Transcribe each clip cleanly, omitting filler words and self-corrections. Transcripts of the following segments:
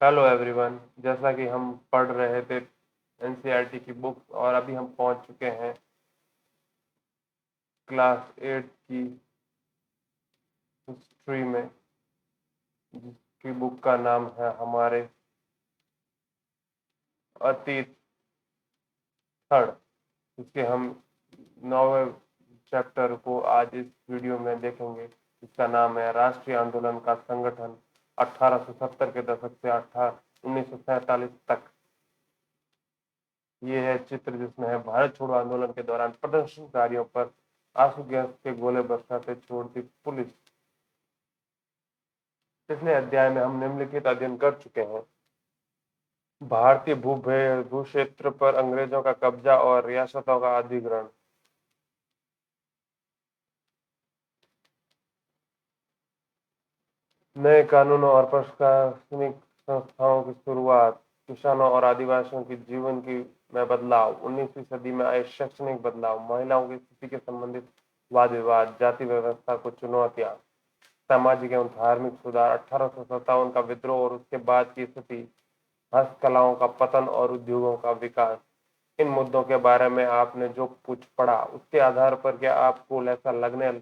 Hello everyone. जैसा कि हम पढ़ रहे थे एनसीईआरटी की बुक्स, और अभी हम पहुंच चुके हैं क्लास 8 की हिस्ट्री में, जिसकी बुक का नाम है हमारे अतीत थर्ड। जिसके हम 9वें चैप्टर को आज इस वीडियो में देखेंगे। इसका नाम है राष्ट्रीय आंदोलन का संगठन 1870 के दशक से 1947 तक। ये है चित्र जिसमें है भारत छोड़ो आंदोलन के दौरान प्रदर्शनकारियों पर आंसू गैस के गोले बरसाते छोड़ती पुलिस। पिछले अध्याय में हम निम्नलिखित अध्ययन कर चुके हैं। भारतीय भूक्षेत्र पर अंग्रेजों का कब्जा और रियासतों का अधिग्रहण। नए कानूनों और प्रशासनिक संस्थाओं की शुरुआत। किसानों और आदिवासियों की जीवन की में बदलाव। 19वीं सदी में आए शैक्षणिक बदलाव। महिलाओं की स्थिति के संबंधित वाद विवाद। जाति व्यवस्था को चुनौतियां। सामाजिक एवं धार्मिक सुधार। 1857 का विद्रोह और उसके बाद की स्थिति। हस्तकलाओं का पतन और उद्योगों का विकास। इन मुद्दों के बारे में आपने जो कुछ पढ़ा, उसके आधार पर क्या आपको ऐसा लगने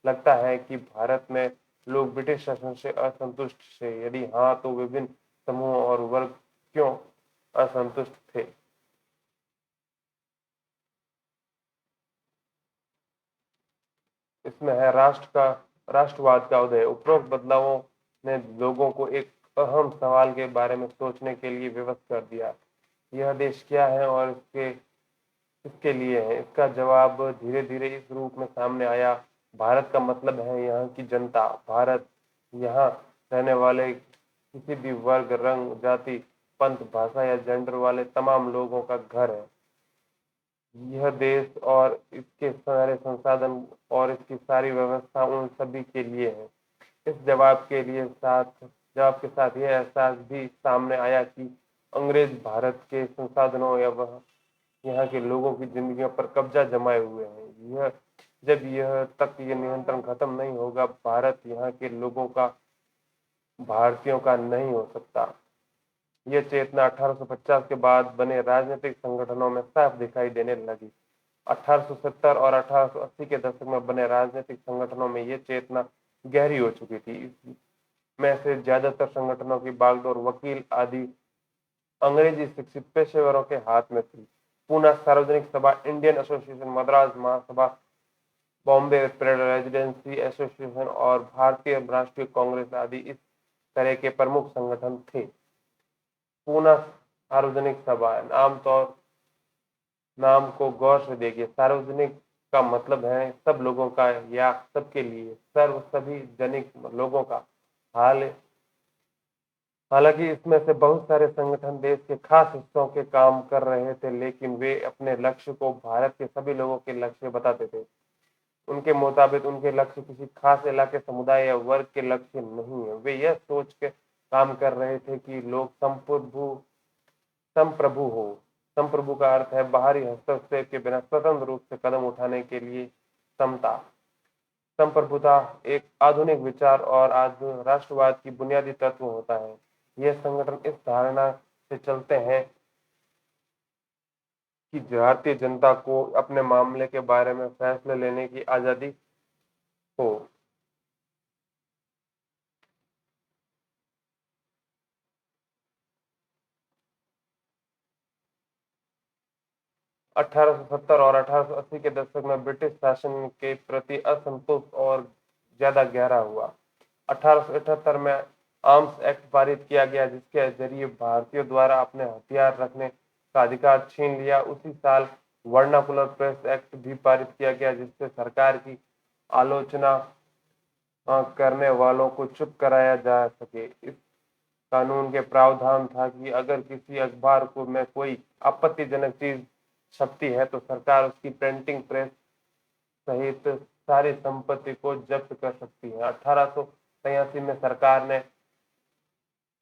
लगता है कि भारत में लोग ब्रिटिश शासन से असंतुष्ट थे? यदि हाँ, तो विभिन्न समूहों और वर्ग क्यों असंतुष्ट थे? इसमें है राष्ट्रवाद का उदय। उपरोक्त बदलावों ने लोगों को एक अहम सवाल के बारे में सोचने के लिए विवश कर दिया। यह देश क्या है और इसके लिए है। इसका जवाब धीरे धीरे इस रूप में सामने आया। भारत का मतलब है यहाँ की जनता। भारत यहाँ रहने वाले किसी भी वर्ग, रंग, जाति, पंथ, भाषा या जेंडर वाले तमाम लोगों का घर है। यह देश और इसके सारे संसाधन और इसकी सारी व्यवस्था उन सभी के लिए है। इस जवाब के साथ यह एहसास भी सामने आया कि अंग्रेज भारत के संसाधनों या वह यहाँ के लोगों की जिंदगियों पर कब्जा जमाए हुए हैं। जब यह तक ये नियंत्रण खत्म नहीं होगा, भारत यहाँ के लोगों का, भारतीयों का नहीं हो सकता। यह चेतना 1850 के बाद बने राजनीतिक संगठनों में साफ दिखाई देने लगी। 1870 और 1880 के दशक में बने राजनीतिक संगठनों में यह चेतना गहरी हो चुकी थी। इसमें से ज्यादातर संगठनों की बागडोर वकील आदि अंग्रेजी शिक्षित पेशेवरों के हाथ में थी। पूना सार्वजनिक सभा, इंडियन एसोसिएशन, मद्रास महासभा, बॉम्बे प्रेसिडेंसी एसोसिएशन और भारतीय राष्ट्रीय कांग्रेस आदि इस तरह के प्रमुख संगठन थे। पूना सार्वजनिक सभा नाम को गौर से देखिए। सार्वजनिक का मतलब है सब लोगों का या सबके लिए, सर्व सभी जनिक लोगों का। हाल हालांकि इसमें से बहुत सारे संगठन देश के खास हिस्सों के काम कर रहे थे, लेकिन वे अपने लक्ष्य को भारत के सभी लोगों के लक्ष्य बताते थे। उनके मुताबिक उनके लक्ष्य किसी खास इलाके, समुदाय या वर्ग के लक्ष्य नहीं है। वे यह सोच के काम कर रहे थे कि लोग संप्रभु हो। संप्रभु का अर्थ है बाहरी हस्तक्षेप के बिना स्वतंत्र रूप से कदम उठाने के लिए समता। संप्रभुता एक आधुनिक विचार और आज राष्ट्रवाद की बुनियादी तत्व होता है। यह संगठन इस धारणा से चलते हैं कि भारतीय जनता को अपने मामले के बारे में फैसले लेने की आजादी हो। 1870 और 1880 के दशक में ब्रिटिश शासन के प्रति असंतोष और ज्यादा गहरा हुआ। 1878 में आर्म्स एक्ट पारित किया गया, जिसके जरिए भारतीयों द्वारा अपने हथियार रखने का अधिकार छीन लिया। उसी साल वर्नाकुलर प्रेस एक्ट भी पारित किया गया, जिससे सरकार की आलोचना करने वालों को चुप कराया जा सके। इस कानून के प्रावधान था कि अगर किसी अखबार को में कोई आपत्तिजनक चीज छपती है, तो सरकार उसकी प्रिंटिंग प्रेस सहित सारी संपत्ति को जब्त कर सकती है। 1883 में सरकार ने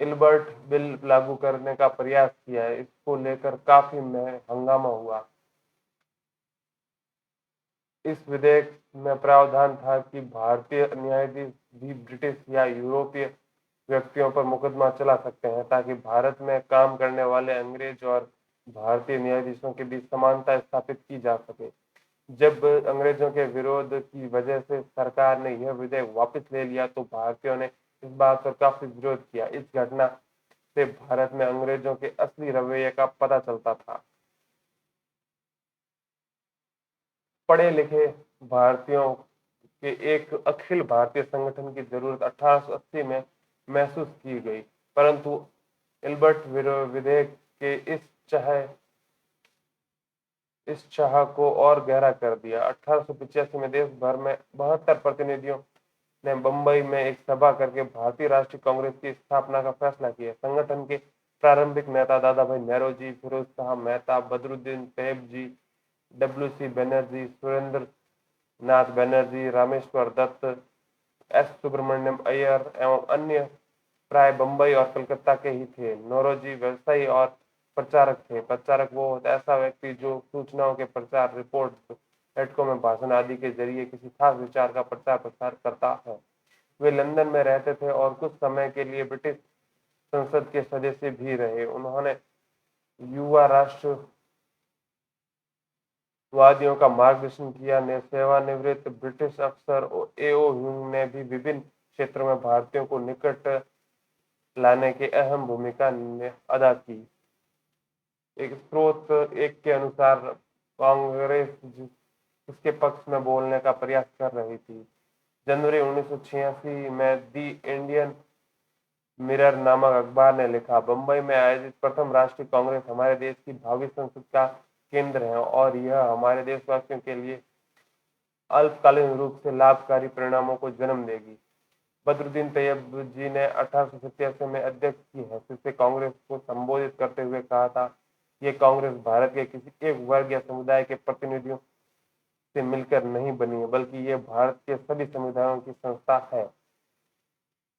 इल्बर्ट बिल लागू करने का प्रयास किया है। इसको लेकर काफी हंगामा हुआ। इस विधेयक में प्रावधान था कि भारतीय न्यायाधीश भी ब्रिटिश या यूरोपीय व्यक्तियों पर मुकदमा चला सकते हैं ताकि भारत में काम करने वाले अंग्रेज और भारतीय न्यायाधीशों के बीच समानता स्थापित की जा सके। जब अंग्रेजों के विरोध की वजह से सरकार ने यह विधेयक वापस ले लिया तो भारतीयों ने इस बात पर काफी विरोध किया। इस घटना से भारत में अंग्रेजों के असली रवैये का पता चलता था। पढ़े लिखे भारतीयों के एक अखिल भारतीय संगठन की जरूरत 1880 में महसूस की गई, परंतु इल्बर्ट विधेयक के इस चाह को और गहरा कर दिया। 1885 में देश भर में 72 प्रतिनिधियों ने बंबई में एक सभा करके भारतीय राष्ट्रीय कांग्रेस की स्थापना का फैसला किया। संगठन के प्रारंभिक नेता दादा भाई नौरोजी, फिरोज शाह मेहता, बदरुद्दीन तैयब जी, डब्ल्यू.सी. बनर्जी, सुरेंद्र नाथ बनर्जी, रामेश्वर दत्त, एस. सुब्रमण्यम अय्यर एवं अन्य प्राय बंबई और कलकत्ता के ही थे। नौरोजी व्यवसायी और प्रचारक थे। प्रचारक वो ऐसा व्यक्ति जो सूचनाओं के प्रचार, रिपोर्ट, बैठकों में भाषण आदि के जरिए किसी खास विचार का प्रचार प्रसार करता है। वे लंदन में रहते थे और कुछ समय के लिए ब्रिटिश संसद के सदस्य भी रहे। उन्होंने युवा राष्ट्रवादियों का मार्गदर्शन किया। सेवानिवृत्त ब्रिटिश अफसर ए.ओ. ह्यूम ने भी विभिन्न क्षेत्रों में भारतीयों को निकट लाने की अहम भूमिका अदा की। एक स्रोत एक के अनुसार कांग्रेस उसके पक्ष में बोलने का प्रयास कर रही थी। जनवरी 1986 में दी इंडियन मिरर नामक अखबार ने लिखा, बंबई में आयोजित प्रथम राष्ट्रीय कांग्रेस हमारे देश की भावी संसद का केंद्र है और यह हमारे देशवासियों के लिए अल्पकालीन रूप से लाभकारी परिणामों को जन्म देगी। बदरुद्दीन तैयब जी ने 1887 में अध्यक्ष की हैसियत से कांग्रेस को संबोधित करते हुए कहा था, ये कांग्रेस भारत के किसी एक वर्ग या समुदाय के प्रतिनिधियों से मिलकर नहीं बनी है, बल्कि ये भारत के सभी समुदायों की संस्था है।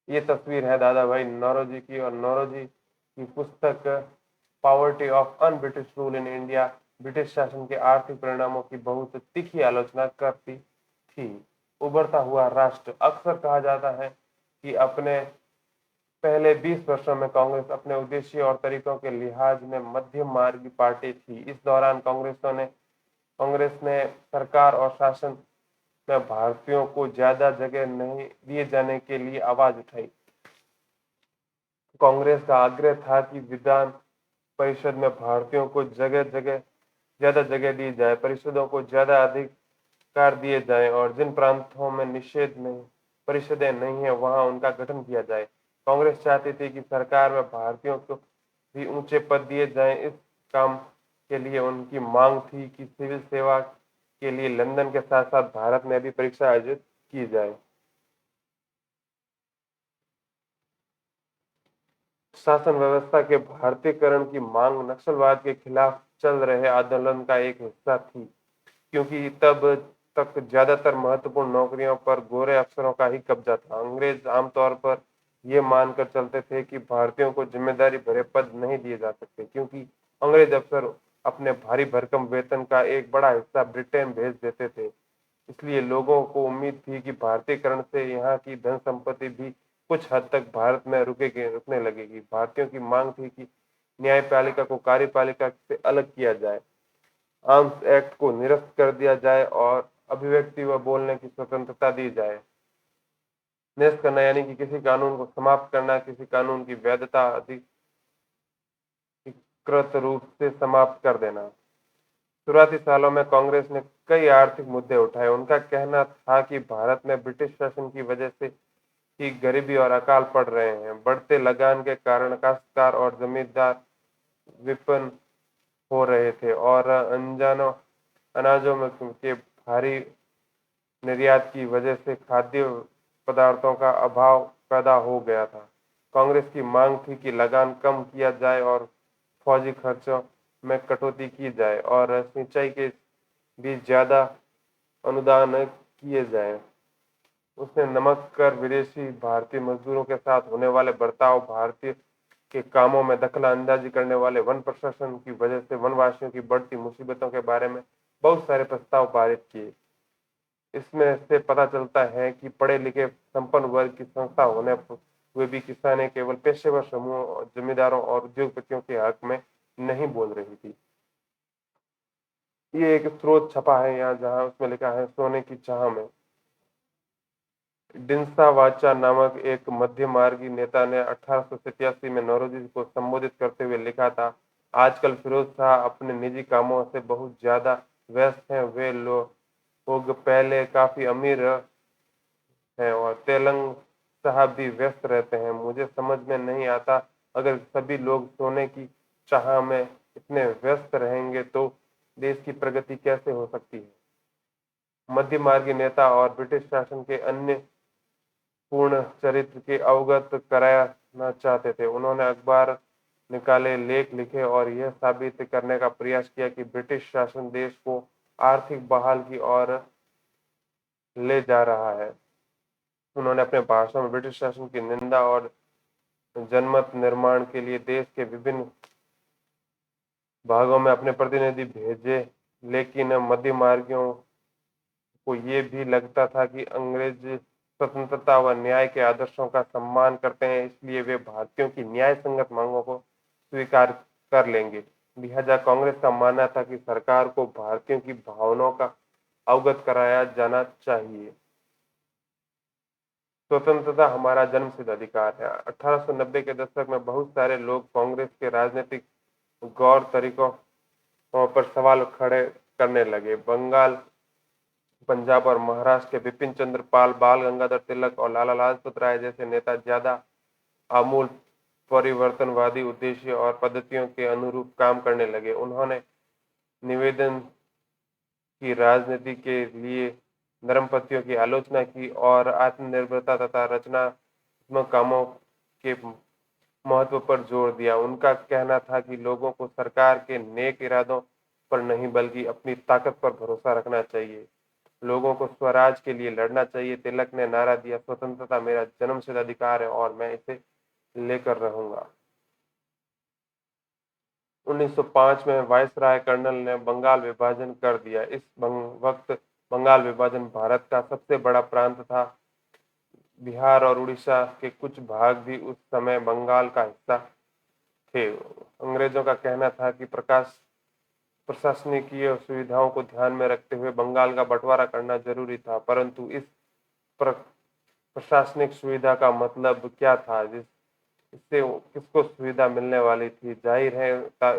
ये तस्वीर है दादा भाई नौरोजी की और नौरोजी की पुस्तक poverty of un British rule in India British शासन के आर्थिक परिणामों की बहुत तीखी आलोचना करती थी। उभरता हुआ राष्ट्र अक्सर कहा जाता है कि अपने पहले 20 वर्षों में कांग्रेस अपने उद्देश्य और तरीकों के लिहाज में मध्यम मार्गी पार्टी थी। इस दौरान कांग्रेस ने सरकार और शासन में भारतीयों को ज्यादा जगह नहीं दिए जाने के लिए आवाज उठाई। कांग्रेस का आग्रह था कि विधान परिषद में भारतीयों को ज्यादा जगह दी जाए, परिषदों को ज्यादा अधिकार दिए जाएं और जिन प्रांतों में परिषदें नहीं है वहां उनका गठन किया जाए। कांग्रेस चाहती थी कि सरकार में भारतीयों को भी ऊंचे पद दिए जाएं। इस काम के लिए उनकी मांग थी कि सिविल सेवा के लिए लंदन के साथ साथ भारत में भी परीक्षा आयोजित की जाए। शासन व्यवस्था के भारतीयकरण की मांग नक्सलवाद के खिलाफ चल रहे आंदोलन का एक हिस्सा थी, क्योंकि तब तक ज्यादातर महत्वपूर्ण नौकरियों पर गोरे अफसरों का ही कब्जा था। अंग्रेज आमतौर पर ये मानकर चलते थे कि भारतीयों को जिम्मेदारी भरे पद नहीं दिए जा सकते, क्योंकि अंग्रेज अफसर अपने भारी भरकम वेतन का एक बड़ा हिस्सा ब्रिटेन भेज देते थे। इसलिए लोगों को उम्मीद थी कि भारतीयकरण से यहाँ की धन संपत्ति भी कुछ हद तक भारत में रुकने लगेगी। भारतीयों की मांग थी कि न्यायपालिका को कार्यपालिका से अलग किया जाए, आर्म्स एक्ट को निरस्त कर दिया जाए और अभिव्यक्ति व बोलने की स्वतंत्रता दी जाए। निरस्त करना यानी कि किसी कानून को समाप्त करना, किसी कानून की वैधता अधिकृत रूप से समाप्त कर देना। शुरुआती सालों में कांग्रेस ने कई आर्थिक मुद्दे उठाए। उनका कहना था कि भारत में ब्रिटिश शासन की वजह से ही गरीबी और अकाल पड़ रहे हैं। बढ़ते लगान के कारण काश्तकार और जमींदार विपन्न हो रहे थे और अनाजों में के भारी निर्यात की वजह से खाद्य पदार्थों का अभाव पैदा हो गया था। कांग्रेस की मांग थी कि लगान कम किया जाए और फौजी खर्चों में कटौती की जाए और सिंचाई के भी ज्यादा अनुदान किए जाए। उसने नमक कर, विदेशी भारतीय मजदूरों के साथ होने वाले बर्ताव, भारतीय के कामों में दखल अंदाजी करने वाले वन प्रशासन की वजह से वनवासियों की बढ़ती मुसीबतों के बारे में बहुत सारे प्रस्ताव पारित किए। इसमें से पता चलता है कि पढ़े लिखे संपन्न वर्ग की संस्था होने हुए भी किसानें केवल पेशेवर समूहों, जमींदारों और उद्योगपतियों के हक में नहीं बोल रही थी। ये एक स्रोत छपा है यहाँ, जहाँ उसमें लिखा है, सोने की चाह में। डिंसा वाचा नामक एक मध्यमार्गी नेता ने 1887 में नौरोजी को संबोधित करते हुए लिखा था, आजकल फिरोज शाह अपने निजी कामों से बहुत ज्यादा व्यस्त हैं। वे लोग पहले काफी अमीर हैं और तेलंग साहब भी व्यस्त रहते हैं। मुझे समझ में नहीं आता, अगर सभी लोग सोने की चाह में इतने व्यस्त रहेंगे तो देश की प्रगति कैसे हो सकती है। मध्यमार्गी नेता और ब्रिटिश शासन के अन्य पूर्ण चरित्र के अवगत कराना चाहते थे। उन्होंने अखबार निकाले, लेख लिखे और यह साबित करने का प्रयास किया कि ब्रिटिश शासन देश को आर्थिक बहाल की ओर ले जा रहा है। उन्होंने अपने भाषण में ब्रिटिश शासन की निंदा और जनमत निर्माण के लिए देश के विभिन्न भागों में अपने प्रतिनिधि भेजे, लेकिन मध्यमार्गियों को ये भी लगता था कि अंग्रेज स्वतंत्रता व न्याय के आदर्शों का सम्मान करते हैं, इसलिए वे भारतीयों की न्याय संगत मांगों को स्वीकार कर लेंगे। लिहाजा कांग्रेस का मानना था कि सरकार को भारतीयों की भावनाओं का अवगत कराया जाना चाहिए। स्वतंत्रता हमारा जन्मसिद्ध अधिकार है। 1890 के दशक में बहुत सारे लोग कांग्रेस के राजनीतिक गौर तरीकों पर सवाल खड़े करने लगे। बंगाल, पंजाब और महाराष्ट्र के बिपिन चंद्र पाल, बाल गंगाधर तिलक और लाला लाजपत राय जैसे नेता ज्यादा आमूल परिवर्तनवादी उद्देश्य और पद्धतियों के अनुरूप काम करने लगे। उन्होंने निवेदन की राजनीति के लिए धर्मपत्तियों की आलोचना की और आत्मनिर्भरता तथा रचनात्मक कामों के महत्व पर जोर दिया। उनका कहना था कि लोगों को सरकार के नेक इरादों पर नहीं बल्कि अपनी ताकत पर भरोसा रखना चाहिए। लोगों को स्वराज के लिए लड़ना चाहिए। तिलक ने नारा दिया, स्वतंत्रता मेरा जन्मसिद्ध अधिकार है और मैं इसे लेकर रहूंगा। 1905 में वायसराय कर्नल ने बंगाल विभाजन कर दिया। इस वक्त बंगाल विभाजन भारत का सबसे बड़ा प्रांत था। बिहार और उड़ीसा के कुछ भाग भी उस समय बंगाल का हिस्सा थे। अंग्रेजों का कहना था कि प्रशासनिकीय सुविधाओं को ध्यान में रखते हुए बंगाल का बंटवारा करना जरूरी था, परंतु इस प्रशासनिक सुविधा का मतलब क्या था, इससे किसको सुविधा मिलने वाली थी। जाहिर है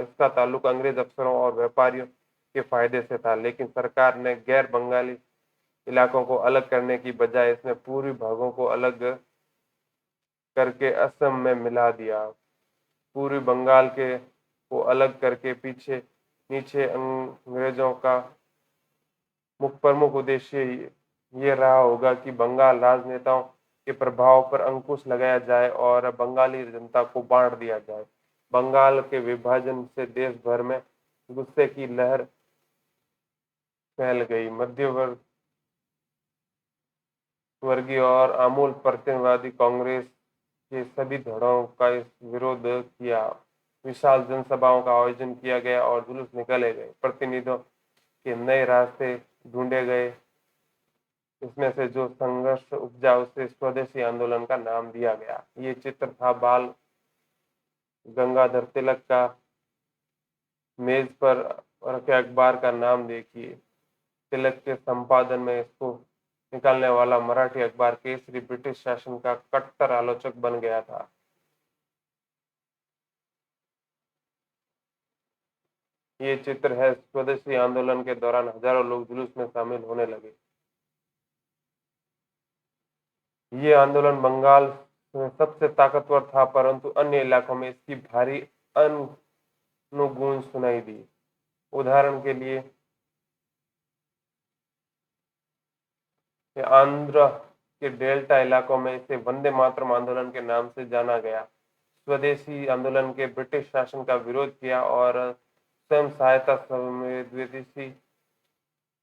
इसका ताल्लुक अंग्रेज अफसरों और व्यापारियों के फायदे से था, लेकिन सरकार ने गैर बंगाली इलाकों को अलग करने की बजाय इसमें पूर्वी भागों को अलग करके असम में मिला दिया। पूर्वी बंगाल के को अलग करके पीछे नीचे अंग्रेजों का प्रमुख उद्देश्य ये रहा होगा कि बंगाल राजनेताओं के प्रभाव पर अंकुश लगाया जाए और बंगाली जनता को बांट दिया जाए। बंगाल के विभाजन से देश भर में गुस्से की लहर फैल गई। मध्य वर्गीय और आमूल परिवर्तनवादी कांग्रेस के सभी धड़ों का इस विरोध किया। विशाल जनसभाओं का आयोजन किया गया और जुलूस निकाले गए। प्रतिनिधियों के नए रास्ते ढूंढे गए। इसमें से जो संघर्ष उपजा उसे स्वदेशी आंदोलन का नाम दिया गया। ये चित्र था बाल गंगाधर तिलक का। मेज पर रखे अखबार का नाम देखिए। तिलक के संपादन में इसको निकालने वाला मराठी अखबार केसरी ब्रिटिश शासन का कट्टर आलोचक बन गया था। ये चित्र है स्वदेशी आंदोलन के दौरान हजारों लोग जुलूस में शामिल होने लगे। ये आंदोलन बंगाल में सबसे ताकतवर था, परंतु अन्य इलाकों में इसकी भारी अनुगूंज सुनाई दी। उदाहरण के लिए आंध्र के डेल्टा इलाकों में इसे वंदे मातरम आंदोलन के नाम से जाना गया। स्वदेशी आंदोलन के ब्रिटिश शासन का विरोध किया और स्वयं सहायता संवेदनशील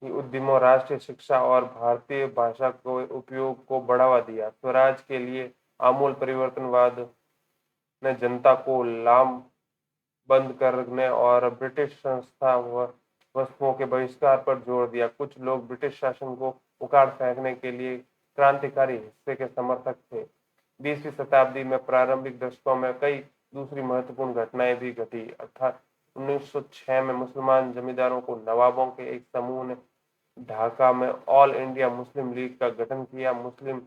उद्यमों, राष्ट्रीय शिक्षा और भारतीय भाषा को उपयोग को बढ़ावा दिया। स्वराज के लिए आमूल परिवर्तनवाद ने जनता को लाम बंद करने और ब्रिटिश संस्था व वस्तुओं के बहिष्कार पर जोर दिया। कुछ लोग ब्रिटिश शासन को उखाड़ फेंकने के लिए क्रांतिकारी हिस्से के समर्थक थे। 20वीं शताब्दी में प्रारंभिक दशकों में कई दूसरी महत्वपूर्ण घटनाएं भी घटी। अर्थात 1906 में मुसलमान जमींदारों को नवाबों के एक समूह ने ढाका में ऑल इंडिया मुस्लिम लीग का गठन किया। मुस्लिम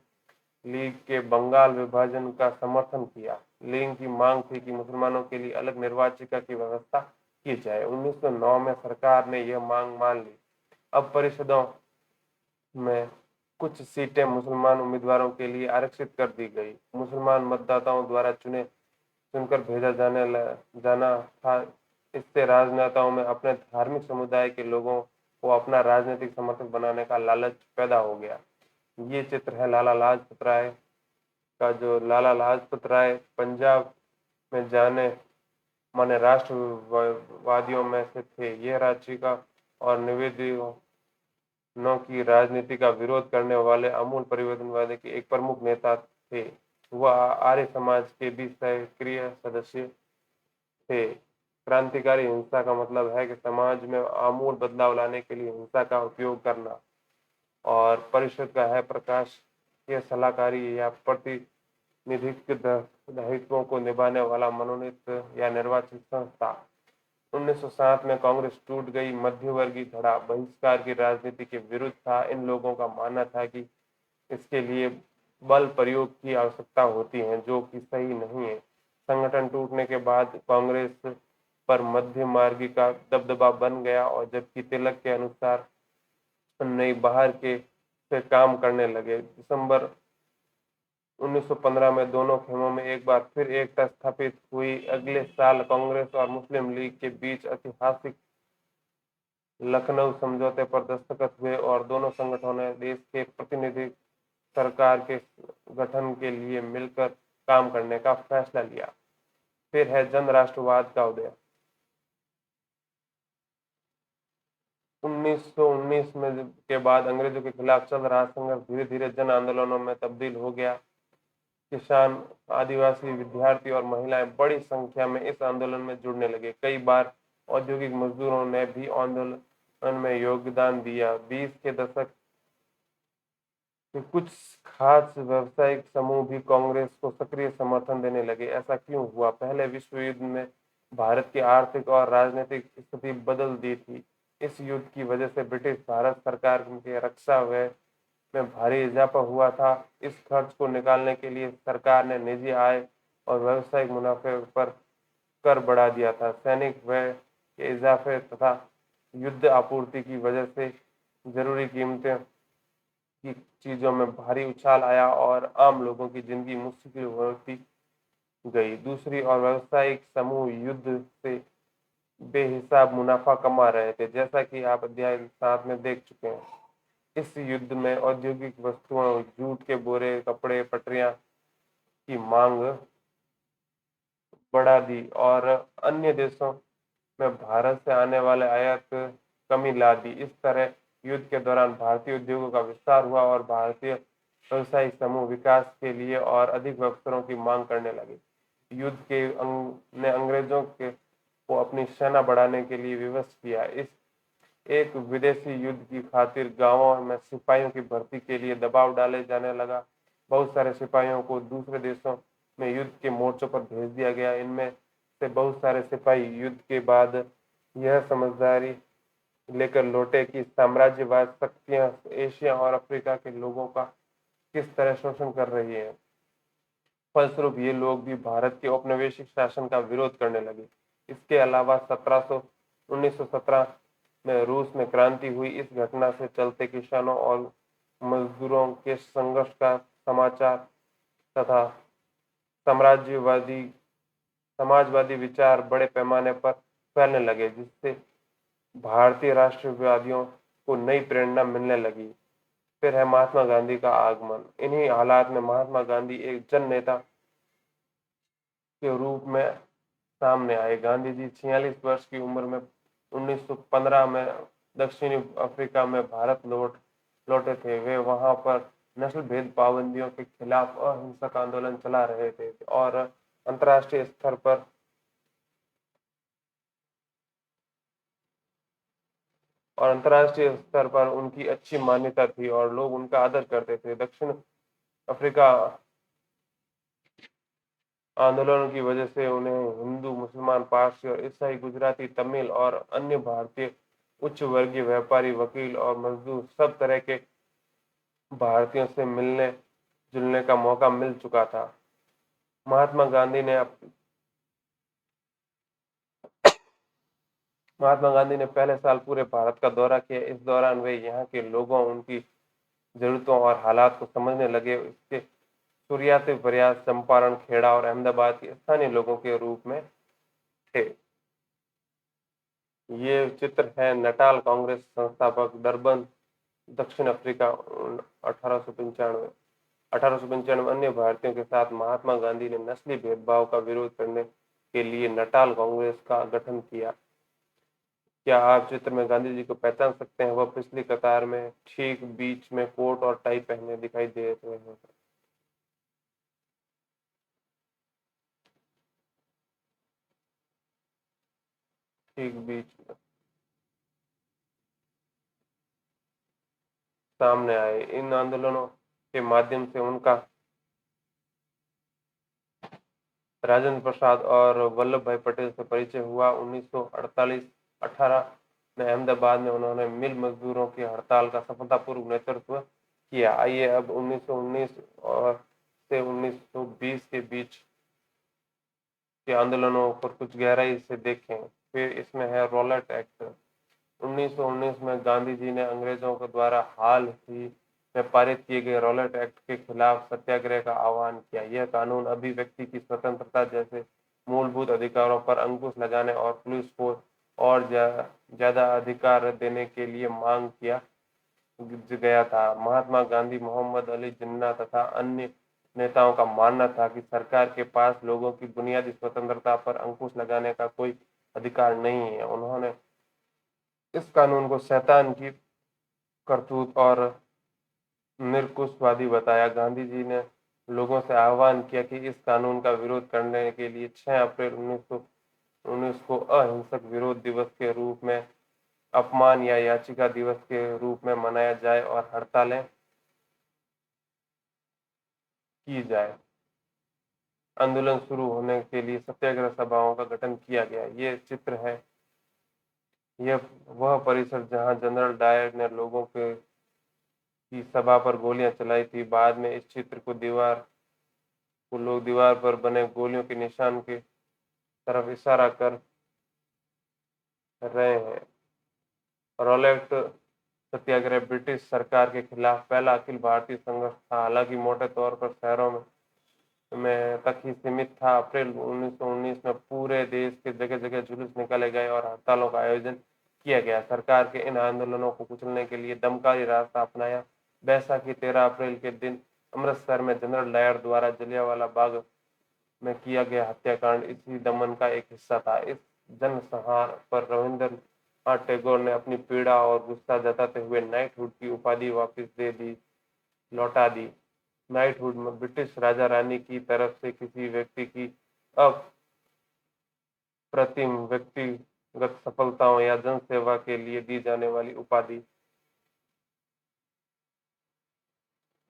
लीग के बंगाल विभाजन का समर्थन किया। लीग की मांग थी कि मुसलमानों के लिए अलग निर्वाचिका की व्यवस्था की जाए। 1909 में सरकार ने यह मांग मान ली। अब परिषदों में कुछ सीटें मुसलमान उम्मीदवारों के लिए आरक्षित कर दी गई। मुसलमान मतदाताओं द्वारा चुनकर भेजा जाना था। इससे राजनेताओं में अपने धार्मिक समुदाय के लोगों को अपना राजनीतिक समर्थक बनाने का लालच पैदा हो गया। ये चित्र है लाला लाजपत राय का। जो लाला लाजपत राय पंजाब में जाने माने राष्ट्रवादियों में से थे। यह राजशिका और निवेदियों की राजनीति का विरोध करने वाले अमूल परिवर्तनवादी के एक प्रमुख नेता थे। वह आर्य समाज के भी सक्रिय सदस्य थे। क्रांतिकारी हिंसा का मतलब है कि समाज में आमूल बदलाव लाने के लिए हिंसा का उपयोग करना। और परिषद का है प्रकाश यह सलाहकारी या प्रतिनिधित्व दायित्वों को निभाने वाला मनोनीत या निर्वाचित संस्था। 1907 में कांग्रेस टूट गई। मध्यवर्गीय धड़ा बहिष्कार की राजनीति के विरुद्ध था। इन लोगों का मानना था कि इसके लिए बल प्रयोग की आवश्यकता होती है, जो कि सही नहीं है। संगठन टूटने के बाद कांग्रेस पर मध्य मार्गी का दबदबा बन गया और जबकि तिलक के अनुसार नई बाहर के से काम करने लगे। दिसंबर 1915 में दोनों खेमों में एक बार फिर एकता स्थापित हुई। अगले साल कांग्रेस और मुस्लिम लीग के बीच ऐतिहासिक लखनऊ समझौते पर दस्तखत हुए और दोनों संगठनों ने देश के प्रतिनिधि सरकार के गठन के लिए मिलकर काम करने का फैसला लिया। फिर है जन राष्ट्रवाद का उदय। 1919 में के बाद अंग्रेजों के खिलाफ चल रहा संघर्ष धीरे धीरे जन आंदोलनों में तब्दील हो गया। किसान, आदिवासी, विद्यार्थी और महिलाएं बड़ी संख्या में इस आंदोलन में जुड़ने लगे। कई बार औद्योगिक मजदूरों ने भी आंदोलन में योगदान दिया। 20 के दशक के कुछ खास व्यावसायिक समूह भी कांग्रेस को सक्रिय समर्थन देने लगे। ऐसा क्यों हुआ? पहले विश्व युद्ध में भारत की आर्थिक और राजनीतिक स्थिति बदल दी थी। इस युद्ध की वजह से ब्रिटिश भारत सरकार के रक्षा व्यय में भारी इजाफा हुआ था। इस खर्च को निकालने के लिए सरकार ने निजी आय और व्यावसायिक मुनाफे पर कर बढ़ा दिया था। सैनिक व्यय के इजाफे तथा युद्ध आपूर्ति की वजह से जरूरी कीमतें की चीजों में भारी उछाल आया और आम लोगों की जिंदगी मुश्किल होती गई। दूसरी ओर व्यावसायिक समूह युद्ध से बेहिसाब मुनाफा कमा रहे थे, जैसा कि आप अध्याय 7 में देख चुके हैं। इस युद्ध में औद्योगिक वस्तुओं, जूट के बोरे, कपड़े, पटरियां की मांग बढ़ा दी और अन्य देशों में भारत से आने वाले आयात कमी ला दी। इस तरह युद्ध के दौरान भारतीय उद्योगों का विस्तार हुआ और भारतीय व्यवसायिक समूह विकास के लिए और अधिक अवसरों की मांग करने लगे। युद्ध के ने अंग्रेजों को अपनी सेना बढ़ाने के लिए विवश किया। इस एक विदेशी युद्ध की खातिर गांवों में सिपाहियों की भर्ती के लिए दबाव डाले जाने लगा। बहुत सारे सिपाहियों को दूसरे देशों में युद्ध के मोर्चों पर भेज दिया गया। इनमें से बहुत सारे सिपाही युद्ध के बाद यह समझदारी लेकर लौटे कि साम्राज्यवाद शक्तियां एशिया और अफ्रीका के लोगों का किस तरह शोषण कर रही है। फलस्वरूप ये लोग भी भारत के औपनिवेशिक शासन का विरोध करने लगे। इसके अलावा 1917 में रूस में क्रांति हुई। इस घटना से चलते किसानों और मजदूरों के संघर्ष का समाचार तथा साम्राज्यवादी समाजवादी विचार बड़े पैमाने पर फैलने लगे, जिससे भारतीय राष्ट्रवादियों को नई प्रेरणा मिलने लगी। फिर है महात्मा गांधी का आगमन। इन्हीं हालात में महात्मा गांधी एक जन नेता के रूप में सामने आए। गांधी जी 46 वर्ष की उम्र में 1915 में दक्षिणी अफ्रीका में भारत लौटे थे। वे वहां पर नस्ल भेद पाबंदियों के खिलाफ अहिंसक आंदोलन चला रहे थे और अंतर्राष्ट्रीय स्तर पर उनकी अच्छी मान्यता थी और लोग उनका आदर करते थे। दक्षिण अफ्रीका आंदोलनों की वजह से उन्हें हिंदू, मुसलमान, पारसी और ईसाई, गुजराती, तमिल और अन्य भारतीय उच्च वर्गीय व्यापारी, वकील और मजदूर सब तरह के भारतीयों से मिलने जुलने का मौका मिल चुका था। महात्मा गांधी ने महात्मा गांधी ने पहले साल पूरे भारत का दौरा किया। इस दौरान वे यहाँ के लोगों, उनकी जरूरतों और हालात को समझने लगे। इसके शुरुआती प्रयास चंपारण, खेड़ा और अहमदाबाद के स्थानीय लोगों के रूप में थे। ये चित्र है नटाल कांग्रेस संस्थापक, डरबन, दक्षिण अफ्रीका, 1895। 1895 अन्य भारतीयों के साथ महात्मा गांधी ने नस्ली भेदभाव का विरोध करने के लिए नटाल कांग्रेस का गठन किया। क्या आप चित्र में गांधी जी को पहचान सकते हैं? वह पिछली कतार में ठीक बीच में कोट और टाई पहने दिखाई दे रहे हैं। ठीक बीच में सामने आए। इन आंदोलनों के माध्यम से उनका राजेंद्र प्रसाद और वल्लभ भाई पटेल से परिचय हुआ। 1948-18 में अहमदाबाद में उन्होंने मिल मजदूरों की हड़ताल का सफलतापूर्वक नेतृत्व किया। आइए अब 1919 और से 1920 के बीच के आंदोलनों पर कुछ गहराई से देखें। फिर इसमें है रॉलेट एक्ट। 1919 में गांधी जी ने अंग्रेजों के द्वारा हाल ही में पारित किए गए रॉलेट एक्ट के खिलाफ सत्याग्रह का आह्वान किया। यह कानून अभिव्यक्ति की स्वतंत्रता जैसे मूलभूत अधिकारों पर अंकुश लगाने और पुलिस को और ज्यादा अधिकार देने के लिए मांग किया गया था। महात्मा गांधी, मोहम्मद अली जिन्ना तथा अन्य नेताओं का मानना था कि सरकार के पास लोगों की बुनियादी स्वतंत्रता पर अंकुश लगाने का कोई अधिकार नहीं है। उन्होंने इस कानून को शैतान की करतूत और निरकुशवादी बताया। गांधी जी ने लोगों से आह्वान किया कि इस कानून का विरोध करने के लिए 6 अप्रैल 1919 को अहिंसक विरोध दिवस के रूप में, अपमान या याचिका दिवस के रूप में मनाया जाए और हड़तालें की जाए। आंदोलन शुरू होने के लिए सत्याग्रह सभाओं का गठन किया गया। ये चित्र है, यह वह परिसर जहां जनरल डायर ने लोगों के की सभा पर गोलियां चलाई थी। बाद में इस चित्र को लोग दीवार पर बने गोलियों के निशान की तरफ इशारा कर रहे हैं। रॉलेट सत्याग्रह ब्रिटिश सरकार के खिलाफ पहला अखिल भारतीय संघर्ष था। हालांकि मोटे तौर पर शहरों में तक ही सीमित था। अप्रैल 1919 में पूरे देश के जगह जगह जुलूस निकाले गए और हड़तालों का आयोजन किया गया। सरकार के इन आंदोलनों को कुचलने के लिए दमकनी रास्ता अपनाया। बैसाखी 13 अप्रैल के दिन अमृतसर में जनरल डायर द्वारा जलियांवाला बाग में किया गया हत्याकांड इसी दमन का एक हिस्सा था। इस जनसंहार पर रविंद्रनाथ टैगोर ने अपनी पीड़ा और गुस्सा जताते हुए नाइटहुड की उपाधि वापस लौटा दी। नाइटहुड में ब्रिटिश राजा रानी की तरफ से किसी व्यक्ति की अप्रतिम व्यक्तिगत सफलताओं या जनसेवा के लिए दी जाने वाली उपाधि।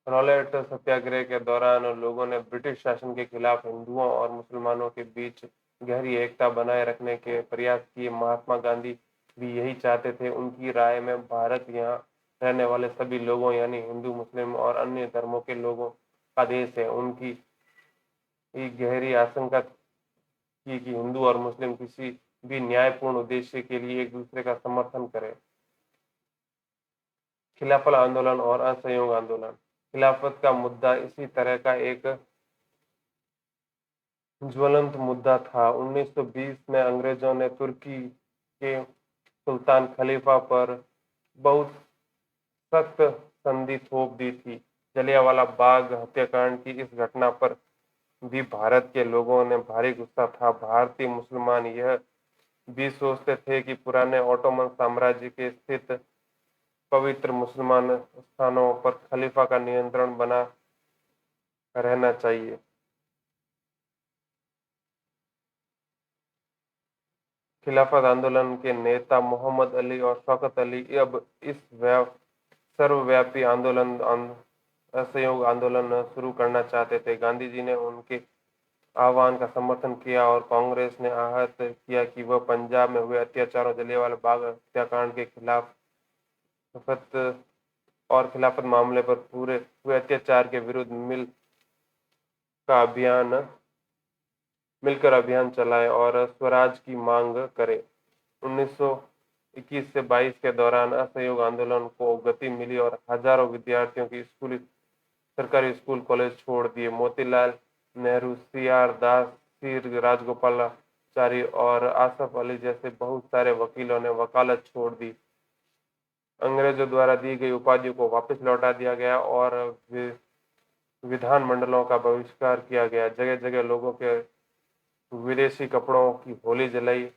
रॉलेट सत्याग्रह के दौरान लोगों ने ब्रिटिश शासन के खिलाफ हिंदुओं और मुसलमानों के बीच गहरी एकता बनाए रखने के प्रयास किए। महात्मा गांधी भी यही चाहते थे। उनकी राय में भारत यहाँ रहने वाले सभी लोगों यानी हिंदू, मुस्लिम और अन्य धर्मों के लोगों का देश है। उनकी एक गहरी आशंका थी कि हिंदू और मुस्लिम किसी भी न्यायपूर्ण उद्देश्य के लिए एक दूसरे का समर्थन करें। खिलाफत आंदोलन और असहयोग आंदोलन। खिलाफत का मुद्दा इसी तरह का एक ज्वलंत मुद्दा था। 1920 में अंग्रेजों ने तुर्की के सुल्तान खलीफा पर बहुत सख्त संधि थोप दी थी। जलियांवाला बाग हत्याकांड की इस घटना पर भी भारत के लोगों ने भारी गुस्सा था। भारतीय मुसलमान यह भी सोचते थे कि पुराने ओटोमन साम्राज्य के स्थित पवित्र मुसलमान स्थानों पर खलीफा का नियंत्रण बना रहना चाहिए। खिलाफत आंदोलन के नेता मोहम्मद अली और शौकत अली अब इस सर्वव्यापी असहयोग आंदोलन शुरू करना चाहते थे। गांधी जी ने उनके आह्वान का समर्थन किया और कांग्रेस ने आहत किया कि वह पंजाब में हुए अत्याचारों, जलियांवाला बाग हत्याकांड के खिलाफ खिलाफत और खिलाफत मामले पर पूरे हुए अत्याचार के विरुद्ध का अभियान मिलकर अभियान चलाएं और स्वराज की मांग करें। 1921 से 22 के दौरान असहयोग आंदोलन को गति मिली और हजारों विद्यार्थियों की सरकारी स्कूल कॉलेज छोड़ दिए। मोतीलाल नेहरू, सी.आर. दास, सी. राजगोपालाचारी और आसफ अली जैसे बहुत सारे वकीलों ने वकालत छोड़ दी। अंग्रेजों द्वारा दी गई उपाधियों को वापस लौटा दिया गया और विधान मंडलों का बहिष्कार किया गया। जगह जगह लोगों के विदेशी कपड़ों की होली जलाई।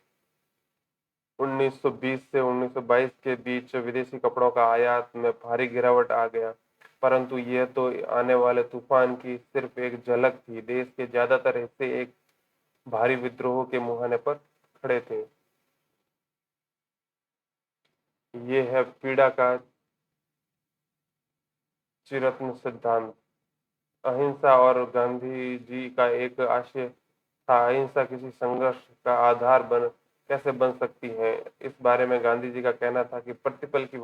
1920 से 1922 के बीच विदेशी कपड़ों का आयात में भारी गिरावट आ गया, परंतु यह तो आने वाले तूफान की सिर्फ एक झलक थी। देश के ज्यादातर हिस्से एक भारी विद्रोह के मुहाने पर खड़े थे। ये है पीड़ा का चिरत्न सिद्धांत। अहिंसा और गांधी जी का एक आशय था, अहिंसा किसी संघर्ष का आधार कैसे बन सकती है। इस बारे में गांधी जी का कहना था कि प्रतिपल की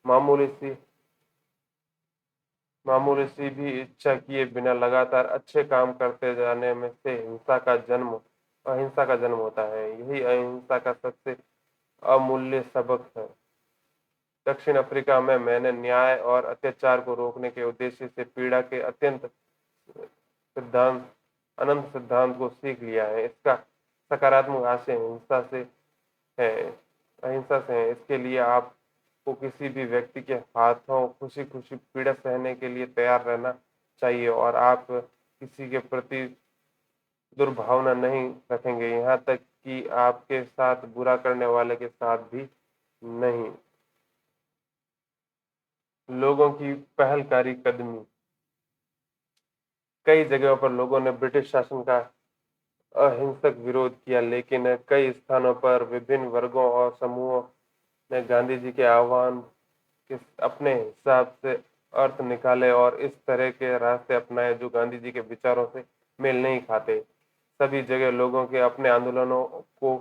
मामूली सी मामूली सी भी इच्छा किए बिना लगातार अच्छे काम करते जाने में से अहिंसा का जन्म होता है। यही अहिंसा का सबसे अमूल्य सबक है। दक्षिण अफ्रीका में मैंने न्याय और अत्याचार को रोकने के उद्देश्य से पीड़ा के सिद्धांत अनंत सिद्धांत को सीख लिया है। इसका सकारात्मक आशय अहिंसा से है। इसके लिए आपको किसी भी व्यक्ति के हाथों खुशी खुशी पीड़ा सहने के लिए तैयार रहना चाहिए और आप किसी के प्रति दुर्भावना नहीं रखेंगे, यहाँ तक कि आपके साथ बुरा करने वाले के साथ भी नहीं। लोगों की पहलकारी कदमी। कई जगहों पर लोगों ने ब्रिटिश शासन का अहिंसक विरोध किया, लेकिन कई स्थानों पर विभिन्न वर्गों और समूहों ने गांधी जी के आह्वान के अपने हिसाब से अर्थ निकाले और इस तरह के रास्ते अपनाए जो गांधी जी के विचारों से मेल नहीं खाते। सभी जगह लोगों के अपने आंदोलनों को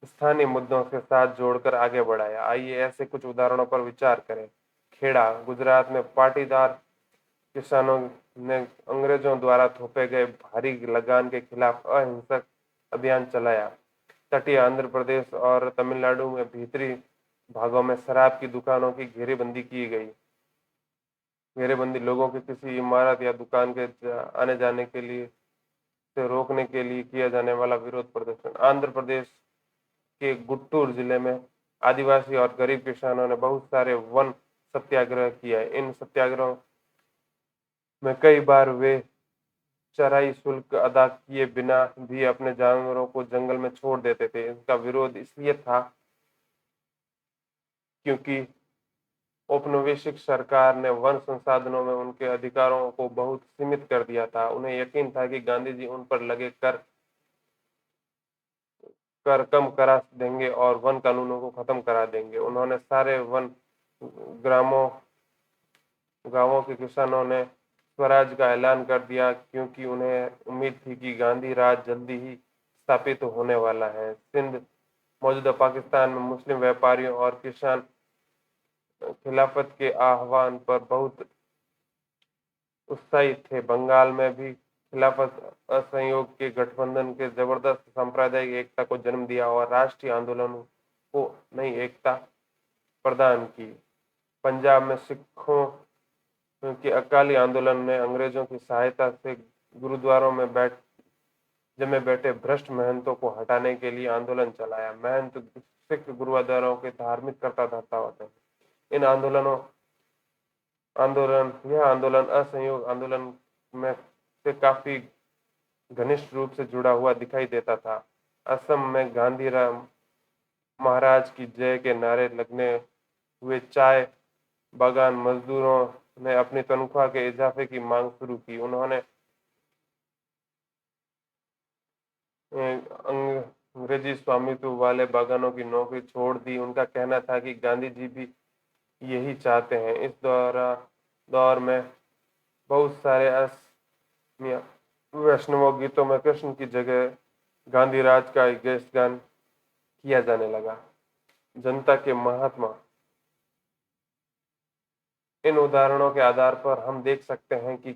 स्थानीय मुद्दों के साथ जोड़कर आगे बढ़ाया। आइए ऐसे कुछ उदाहरणों पर विचार करें। खेड़ा, गुजरात में पाटीदार किसानों ने अंग्रेजों द्वारा थोपे गए भारी लगान के खिलाफ अहिंसक अभियान चलाया। तटीय आंध्र प्रदेश और तमिलनाडु में भीतरी भागों में शराब की दुकानों की घेरेबंदी की गई। घेरेबंदी लोगों के किसी इमारत या दुकान के आने जाने के लिए से रोकने के लिए किया जाने वाला विरोध प्रदर्शन। आंध्र प्रदेश के गुंटूर जिले में आदिवासी और गरीब किसानों ने बहुत सारे वन सत्याग्रह किया। इन सत्याग्रहों में कई बार वे चराई शुल्क अदा किए बिना भी अपने जानवरों को जंगल में छोड़ देते थे। इनका विरोध इसलिए था क्योंकि औपनिवेशिक सरकार ने वन संसाधनों में उनके अधिकारों को बहुत सीमित कर दिया था। उन्हें यकीन था कि गांधी जी उन पर लगे कर कम करा देंगे और वन कानूनों को खत्म करा देंगे। उन्होंने सारे वन ग्रामों गांवों के किसानों ने स्वराज का ऐलान कर दिया, क्योंकि उन्हें उम्मीद थी कि गांधी राज जल्दी ही स्थापित होने वाला है। सिंध, मौजूदा पाकिस्तान में मुस्लिम व्यापारियों और किसान खिलाफत के आह्वान पर बहुत उत्साही थे। बंगाल में भी खिलाफत असहयोग के गठबंधन के जबरदस्त सांप्रदायिक एकता को जन्म दिया और राष्ट्रीय आंदोलन को नई एकता प्रदान की। पंजाब में सिखों के अकाली आंदोलन ने अंग्रेजों की सहायता से गुरुद्वारों में जमे बैठे भ्रष्ट महंतों को हटाने के लिए आंदोलन चलाया। महंत सिख गुरुद्वारों के धार्मिक कर्ता धर्ता होते हैं। इन यह आंदोलन असहयोग आंदोलन में से काफी घनिष्ठ रूप से जुड़ा हुआ दिखाई देता था। असम में गांधी राम महाराज की जय के नारे लगने हुए चाय बागान मजदूरों ने अपनी तनख्वाह के इजाफे की मांग शुरू की। उन्होंने अंग्रेजी स्वामित्व वाले बागानों की नौकरी छोड़ दी। उनका कहना था कि गांधी जी भी यही चाहते हैं। इस दौर में बहुत सारे असमिया वैष्णव गीतों में कृष्ण की जगह गांधी राज का गीत गान किया जाने लगा। जनता के महात्मा। इन उदाहरणों के आधार पर हम देख सकते हैं कि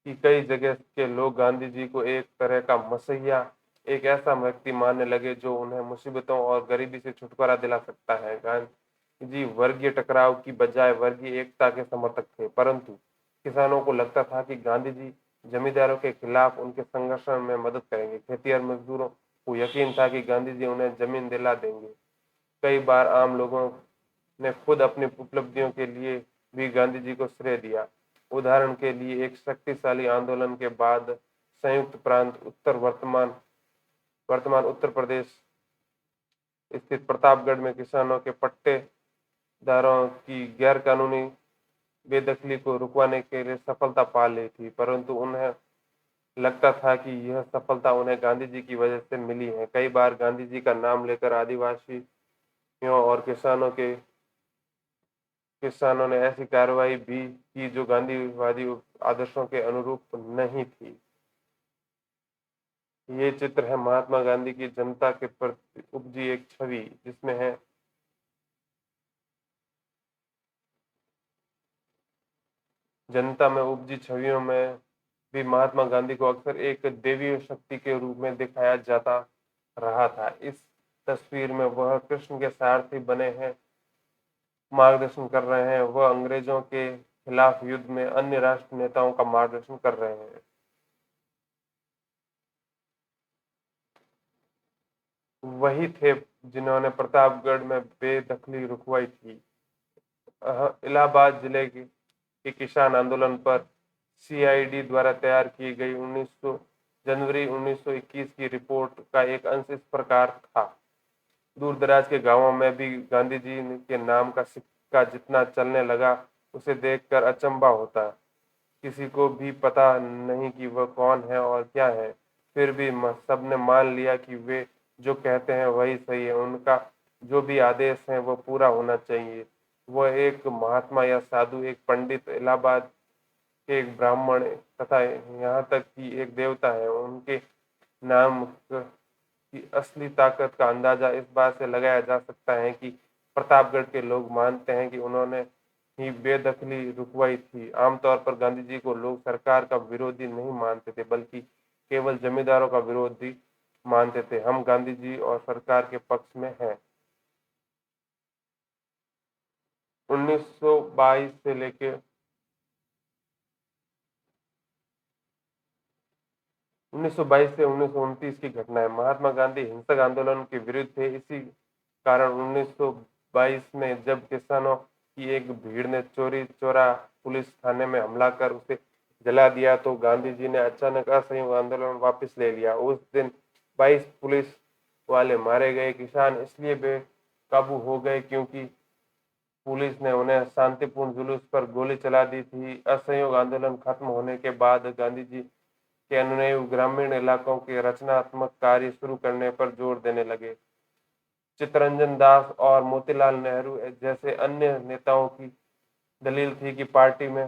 कई जगह के लोग गांधी जी को एक तरह का मसीहा, एक ऐसा व्यक्ति मानने लगे जो उन्हें मुसीबतों और गरीबी से छुटकारा दिला सकता है। गांधी जी वर्गीय टकराव की बजाय वर्गीय एकता के समर्थक थे, परंतु किसानों को लगता था कि गांधी जी जमींदारों के खिलाफ उनके संघर्ष में मदद करेंगे। खेती और मजदूरों को यकीन था कि गांधी जी उन्हें जमीन दिला देंगे। कई बार आम लोगों ने खुद अपनी उपलब्धियों के लिए भी गांधी जी को श्रेय दिया। उदाहरण के लिए एक शक्तिशाली आंदोलन के बाद संयुक्त प्रांत उत्तर वर्तमान वर्तमान उत्तर प्रदेश स्थित प्रतापगढ़ में किसानों के पट्टेदारों की गैर कानूनी बेदखली को रुकवाने के लिए सफलता पा ली थी, परंतु उन्हें लगता था कि यह सफलता उन्हें गांधी जी की वजह से मिली है। कई बार गांधी जी का नाम लेकर आदिवासियों और किसानों ने ऐसी कार्रवाई भी की जो गांधीवादी आदर्शों के अनुरूप नहीं थी। ये चित्र है महात्मा गांधी की जनता के प्रति उपजी एक छवि, जिसमें है जनता में उपजी छवियों में भी महात्मा गांधी को अक्सर एक दैवीय शक्ति के रूप में दिखाया जाता रहा था। इस तस्वीर में वह कृष्ण के सारथी बने हैं, मार्गदर्शन कर रहे हैं। वह अंग्रेजों के खिलाफ युद्ध में अन्य राष्ट्र नेताओं का मार्गदर्शन कर रहे हैं। वही थे जिन्होंने प्रतापगढ़ में बेदखली रुकवाई थी। इलाहाबाद जिले के किसान आंदोलन पर सीआईडी द्वारा तैयार की गई 1900 जनवरी 1921 की रिपोर्ट का एक अंश इस प्रकार था। दूर दराज के गांवों में भी गांधी जी के नाम का सिक्का जितना चलने लगा, उसे देखकर अचंभा होता। किसी को भी पता नहीं कि वह कौन है और क्या है, फिर भी सबने मान लिया कि वे जो कहते हैं वही सही है। उनका जो भी आदेश है वह पूरा होना चाहिए। वह एक महात्मा या साधु, एक पंडित, इलाहाबाद के एक ब्राह्मण तथा यहाँ तक कि एक देवता है। उनके नाम की असली ताकत का अंदाजा इस बात से लगाया जा सकता है कि प्रतापगढ़ के लोग मानते हैं कि उन्होंने ही बेदखली रुकवाई थी। आमतौर पर गांधी जी को लोग सरकार का विरोधी नहीं मानते थे, बल्कि केवल जमींदारों का विरोधी मानते थे। हम गांधी जी और सरकार के पक्ष में हैं। 1922 से लेकर 1922 से 1929 की घटनाएं। महात्मा गांधी हिंसक आंदोलन के विरुद्ध थे। इसी कारण 1922 में जब किसानों की एक भीड़ ने चोरी चोरा पुलिस थाने में हमला कर उसे जला दिया, तो गांधी जी ने अचानक असहयोग आंदोलन वापस ले लिया। उस दिन 22 पुलिस वाले मारे गए। किसान इसलिए बेकाबू हो गए क्योंकि पुलिस ने उन्हें शांतिपूर्ण जुलूस पर गोली चला दी थी। असहयोग आंदोलन खत्म होने के बाद गांधी जी के अनुयायी ग्रामीण इलाकों के रचनात्मक कार्य शुरू करने पर जोर देने लगे। चित्तरंजन दास और मोतीलाल नेहरू जैसे अन्य नेताओं की दलील थी कि पार्टी में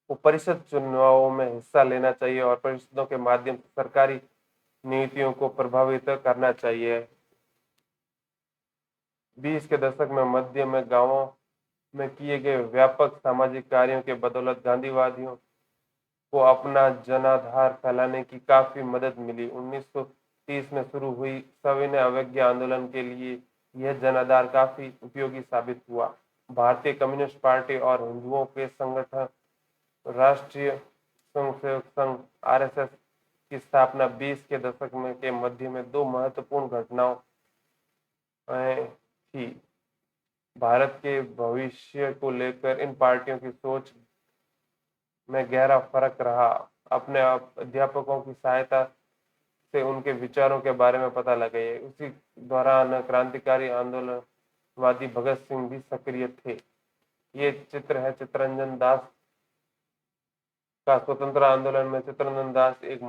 को परिषद चुनावों में हिस्सा लेना चाहिए और परिषदों के माध्यम से सरकारी नीतियों को प्रभावित करना चाहिए। 20 के दशक में मध्य में गांवों में किए गए व्यापक सामाजिक कार्यों के बदौलत गांधीवादियों को अपना जनाधार फैलाने की काफी मदद मिली। 1930 में शुरू हुई सविनय अवज्ञा आंदोलन के लिए यह जनाधार काफी उपयोगी साबित हुआ। भारतीय कम्युनिस्ट पार्टी और हिंदुओं के संगठन राष्ट्रीय स्वयंसेवक संघ आरएसएस की स्थापना 20 के दशक में के मध्य में दो महत्वपूर्ण घटनाओं थी। भारत के भविष्य को लेकर इन पार्टियों की सोच में गहरा फर्क रहा। अपने अध्यापकों की सहायता से उनके विचारों के बारे में पता लगाइए। उसी दौरान क्रांतिकारी आंदोलनवादी भगत सिंह भी सक्रिय थे। ये चित्र है चित्तरंजन दास का। स्वतंत्र आंदोलन में चित्तरंजन दास एक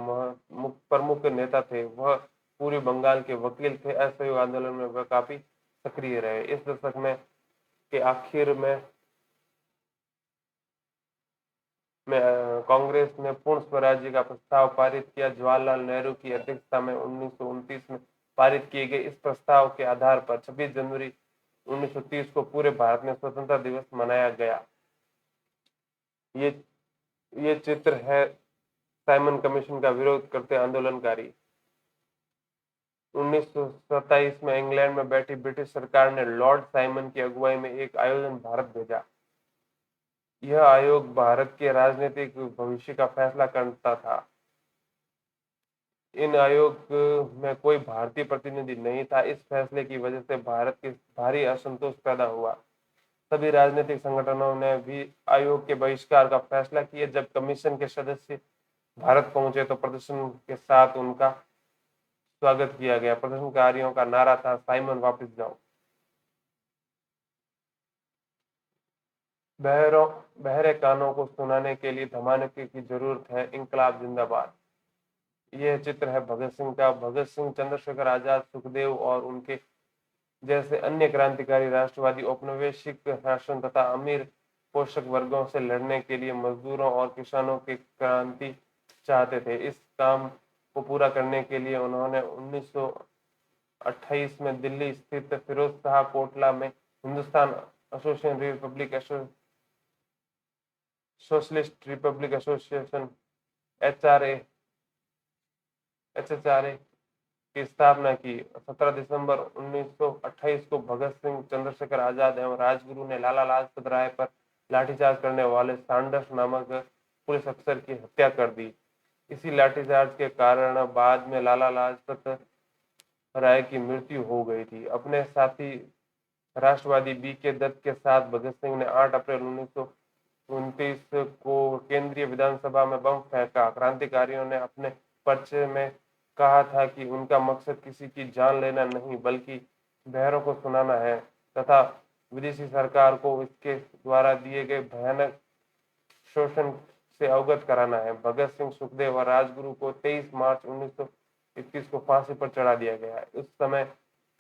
प्रमुख नेता थे। वह पूर्वी बंगाल के वकील थे। असहयोग आंदोलन में वह काफी सक्रिय रहे। इस दशक में के आखिर में में कांग्रेस ने पूर्ण स्वराज्य का प्रस्ताव पारित किया। जवाहरलाल नेहरू की अध्यक्षता में 1929 में पारित किए गए इस प्रस्ताव के आधार पर 26 जनवरी 1930 को पूरे भारत में स्वतंत्रता दिवस मनाया गया। ये ये चित्र है साइमन कमीशन का विरोध करते आंदोलनकारी। 1927 में इंग्लैंड में बैठी ब्रिटिश सरकार ने लॉर्ड साइमन की अगुवाई में एक आयोजन भारत भेजा। यह आयोग भारत के राजनीतिक भविष्य का फैसला करता था। इन आयोग में कोई भारतीय प्रतिनिधि नहीं था। इस फैसले की वजह से भारत के भारी असंतोष पैदा हुआ। सभी राजनीतिक संगठनों ने भी आयोग के बहिष्कार का फैसला किया। जब कमीशन के सदस्य भारत पहुंचे तो प्रदर्शन के साथ उनका स्वागत किया गया। प्रदर्शनकारियों का नारा था, साइमन वापस जाओ। बहरे कानों को सुनाने के लिए धमाके की जरूरत है, इंकलाब जिंदाबाद। यह चित्र है भगत सिंह का। भगत सिंह, चंद्रशेखर आजाद, सुखदेव और उनके जैसे अन्य क्रांतिकारी राष्ट्रवादी औपनिवेशिक शासन तथा अमीर पोषक वर्गों से लड़ने के लिए मजदूरों और किसानों की क्रांति चाहते थे। इस काम को पूरा करने के लिए उन्होंने 1928 में दिल्ली स्थित फिरोज शाह कोटला में Hindustan socialist Republic association HSRA की स्थापना की। 17 दिसंबर 1928 को भगत सिंह, चंद्रशेखर आजाद एवं राजगुरु ने लाला लाजपत राय पर लाठीचार्ज करने वाले सैंडर्स नामक पुलिस अफसर की हत्या कर दी। इसी लाठीचार्ज के कारण बाद में लाला लाजपत राय की मृत्यु हो गई थी। अपने साथी राष्ट्रवादी B.K. दत्त के साथ भगत सिंह ने 8 अप्रैल 1929 को केंद्रीय विधानसभा में बम फेंका। क्रांतिकारियों ने अपने पर्चे में कहा था कि उनका मकसद किसी की जान लेना नहीं बल्कि बहरों को सुनाना है तथा विदेशी सरकार को इसके द्वारा दिए गए भयानक शोषण से अवगत कराना है। भगत सिंह, सुखदेव और राजगुरु को 23 मार्च 1921 को फांसी पर चढ़ा दिया गया। उस समय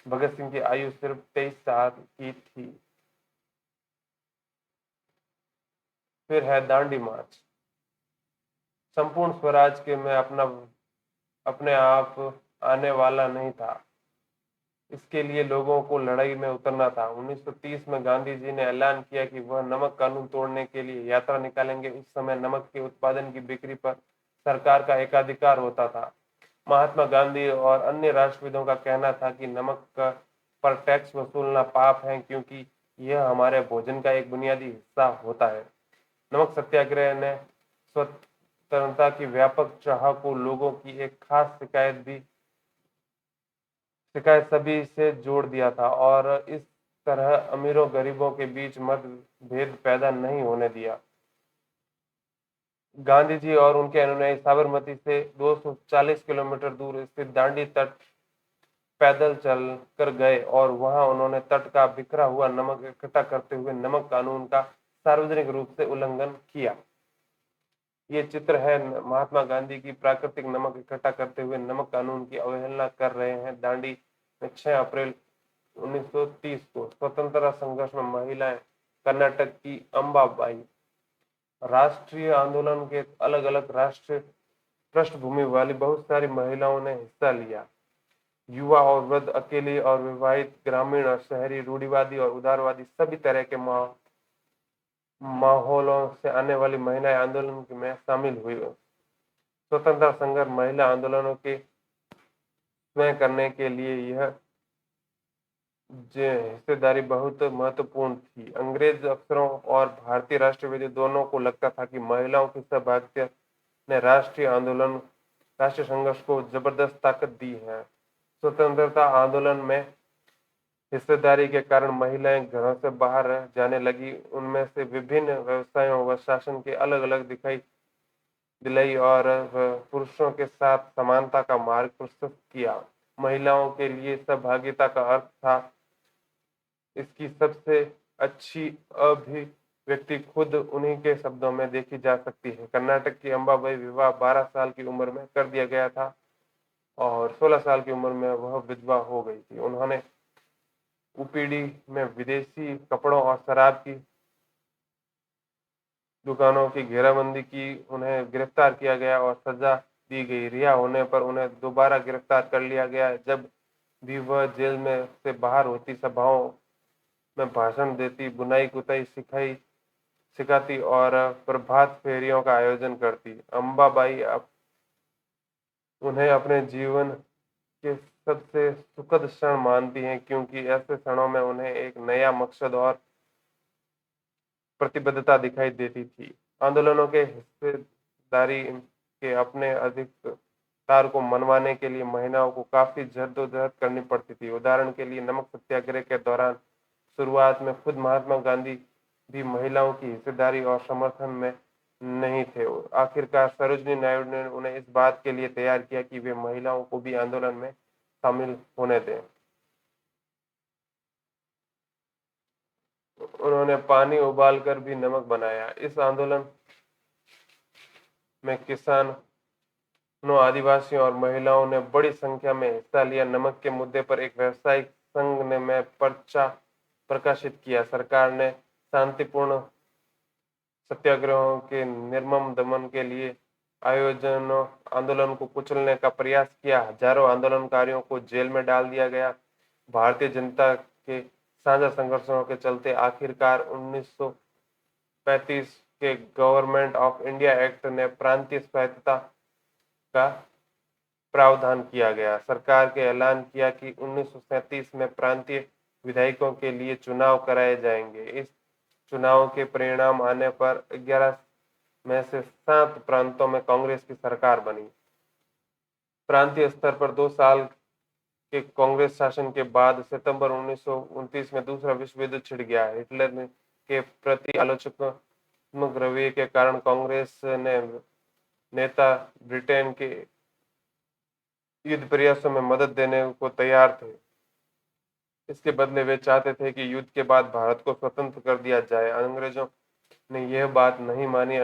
भगत सिंह की आयु सिर्फ 23 साल की थी। फिर है दांडी मार्च। संपूर्ण स्वराज के में अपने आप आने वाला नहीं था। इसके लिए लोगों को लड़ाई में उतरना था। 1930 में गांधी जी ने ऐलान किया कि वह नमक कानून तोड़ने के लिए यात्रा निकालेंगे। उस समय नमक के उत्पादन की बिक्री पर सरकार का एकाधिकार होता था। महात्मा गांधी और अन्य राष्ट्रविदों का कहना था कि नमक पर टैक्स वसूलना पाप है क्योंकि यह हमारे भोजन का एक बुनियादी हिस्सा होता है। नमक सत्याग्रह ने स्वतंत्रता की व्यापक चाह को लोगों की एक खास शिकायत सभी से जोड़ दिया था और इस तरह अमीरों गरीबों के बीच मतभेद पैदा नहीं होने दिया। गांधी जी और उनके अनुयायी साबरमती से 240 किलोमीटर दूर स्थित दांडी तट पैदल चल कर गए और वहां उन्होंने तट का बिखरा हुआ नमक इकट्ठा करते हुए नमक कानून का सार्वजनिक रूप से उल्लंघन किया। ये चित्र है महात्मा गांधी की प्राकृतिक नमक इकट्ठा करते हुए नमक कानून की अवहेलना कर रहे हैं। दांडी में 6 अप्रैल 1930 को स्वतंत्रता संघर्ष में महिलाएं। कर्नाटक की अंबाबाई। राष्ट्रीय आंदोलन के अलग अलग राष्ट्रीय पृष्ठभूमि वाली बहुत सारी महिलाओं ने हिस्सा लिया। युवा और वृद्ध, अकेले और विवाहित, ग्रामीण और शहरी, रूढ़िवादी और उदारवादी, सभी तरह के माहौलों से आने वाली महिलाएं आंदोलन में शामिल हुई। स्वतंत्रता संघर्ष महिला आंदोलनों के स्वयं करने के लिए यह हिस्सेदारी बहुत महत्वपूर्ण थी। अंग्रेज अफसरों और भारतीय राष्ट्रवादी दोनों को लगता था कि महिलाओं की सहभागिता ने राष्ट्रीय संघर्ष को जबरदस्त ताकत दी है। स्वतंत्रता आंदोलन में हिस्सेदारी के कारण महिलाएं घरों से बाहर जाने लगी। उनमें से विभिन्न व्यवसायों व शासन के अलग अलग दिलाई और पुरुषों के साथ समानता का मार्ग प्रशस्त किया। महिलाओं के लिए सहभागिता का अर्थ था इसकी सबसे अच्छी अभिव्यक्ति खुद उन्हीं के शब्दों में देखी जा सकती है। कर्नाटक की अंबाबाई विवाह 12 साल की उम्र में कर दिया गया था और 16 साल की उम्र में वह विधवा हो गई थी। उन्होंने ऊपीडी में विदेशी कपड़ों और शराब की दुकानों की घेराबंदी की, उन्हें गिरफ्तार किया गया और सजा दी गई। रिहा होने पर उन्हें दोबारा गिरफ्तार कर लिया गया। जब भी वह जेल में से बाहर होती, सभाओं में भाषण देती, बुनाई कुताई सिखाती और प्रभात फेरियों का आयोजन करती। अम्बाबाई उन्हें अपने जीवन के सबसे सुखद क्षण मानती हैं, क्योंकि ऐसे क्षणों में उन्हें एक नया मकसद और प्रतिबद्धता दिखाई देती थी। आंदोलनों के हिस्सेदारी के अपने अधिकार को मनवाने के लिए महिलाओं को काफी जद्दोजहद करनी पड़ती थी। उदाहरण के लिए नमक सत्याग्रह के दौरान शुरुआत में खुद महात्मा गांधी भी महिलाओं की हिस्सेदारी और समर्थन में नहीं थे। आखिरकार सरोजिनी नायडू ने उन्हें इस बात के लिए तैयार किया कि वे महिलाओं को भी आंदोलन में शामिल होने दें। उन्होंने पानी उबालकर भी नमक बनाया। इस आंदोलन में किसानों, आदिवासियों और महिलाओं ने बड़ी संख्या में हिस्सा लिया। नमक के मुद्दे पर एक व्यावसायिक संघ ने में पर्चा प्रकाशित किया। सरकार ने शांतिपूर्ण सत्याग्रहों के निर्मम दमन के लिए आंदोलन को कुचलने का प्रयास किया। हजारों आंदोलनकारियों को जेल में डाल दिया गया। भारतीय जनता के साझा संघर्षों के चलते आखिरकार 1935 के गवर्नमेंट ऑफ इंडिया एक्ट ने प्रांतीय स्वायत्तता का प्रावधान किया गया। सरकार के ऐलान किया कि 1937 में प्रांतीय विधायकों के लिए चुनाव कराए जाएंगे। इस चुनाव के परिणाम आने पर 11 में से 7 प्रांतों में कांग्रेस की सरकार बनी। प्रांतीय स्तर पर 2 साल के कांग्रेस शासन के बाद सितंबर 1929 में दूसरा विश्व युद्ध छिड़ गया। हिटलर के प्रति आलोचनात्मक रवैये के कारण कांग्रेस ने नेता ब्रिटेन के युद्ध प्रयासों में मदद देने को तैयार थे। इसके बदले वे चाहते थे कि युद्ध के बाद भारत को स्वतंत्र कर दिया जाए। अंग्रेजों ने यह बात नहीं मानी।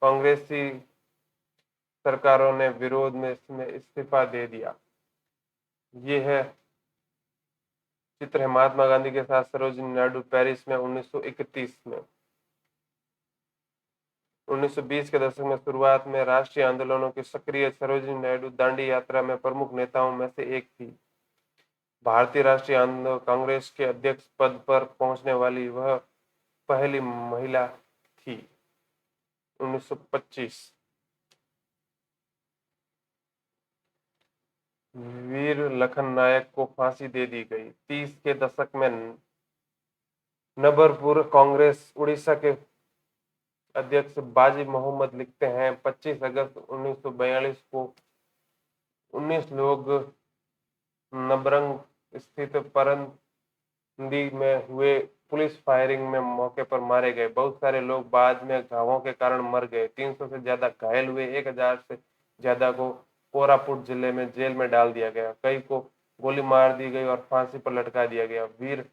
कांग्रेसी सरकारों ने विरोध में इसमें इस्तीफा दे दिया। ये है चित्र है महात्मा गांधी के साथ सरोजिनी नायडू पेरिस में 1931 में। 1920 के दशक में शुरुआत में राष्ट्रीय आंदोलनों की सक्रिय सरोजिनी नायडू दांडी यात्रा में प्रमुख नेताओं में से एक थी। भारतीय राष्ट्रीय कांग्रेस के अध्यक्ष पद पर पहुंचने वाली वह पहली महिला थी। 1925 वीर लखन नायक को फांसी दे दी गई। 30 के दशक में नबरपुर कांग्रेस उड़ीसा के अध्यक्ष बाजी मोहम्मद लिखते हैं, 25 अगस्त 1942 को 19 लोग नबरंग स्थित परंदी में हुए पुलिस फायरिंग में मौके पर मारे गए। बहुत सारे लोग बाद में घावों के कारण मर गए। 300 से ज्यादा घायल हुए। 1000 से ज्यादा को कोरापुट जिले में जेल में डाल दिया गया। कई को गोली मार दी गई और फांसी पर लटका दिया गया। वीर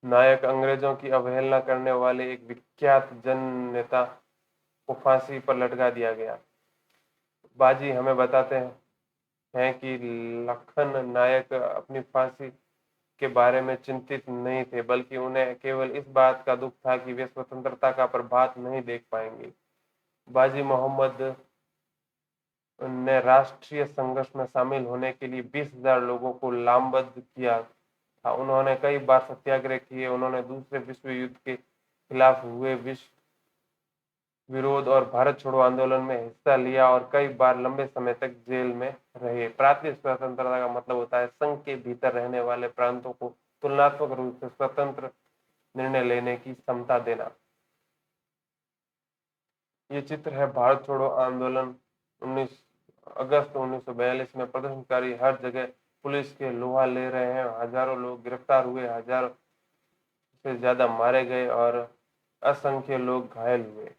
नायक अंग्रेजों की अवहेलना करने वाले एक विख्यात जन नेता को फांसी पर लटका दिया गया। बाजी हमें बताते हैं कि लखन नायक अपनी फांसी के बारे में चिंतित नहीं थे, बल्कि उन्हें केवल इस बात का दुख था कि वे स्वतंत्रता का प्रभात नहीं देख पाएंगे। बाजी मोहम्मद ने राष्ट्रीय संघर्ष में शामिल होने के लिए 20,000 लोगों को लामबंद किया था। उन्होंने कई बार सत्याग्रह किए। उन्होंने दूसरे विश्व युद्ध के खिलाफ हुए विश्व विरोध और भारत छोड़ो आंदोलन में हिस्सा लिया और कई बार लंबे समय तक जेल में रहे। प्रांतीय स्वतंत्रता का मतलब होता है संघ के भीतर रहने वाले प्रांतों को तुलनात्मक रूप से स्वतंत्र निर्णय लेने की क्षमता देना। ये चित्र है भारत छोड़ो आंदोलन। 19 अगस्त 1942 में प्रदर्शनकारी हर जगह पुलिस के लोहा ले रहे हैं। हजारों लोग गिरफ्तार हुए, हजारों से ज्यादा मारे गए और असंख्य लोग घायल हुए।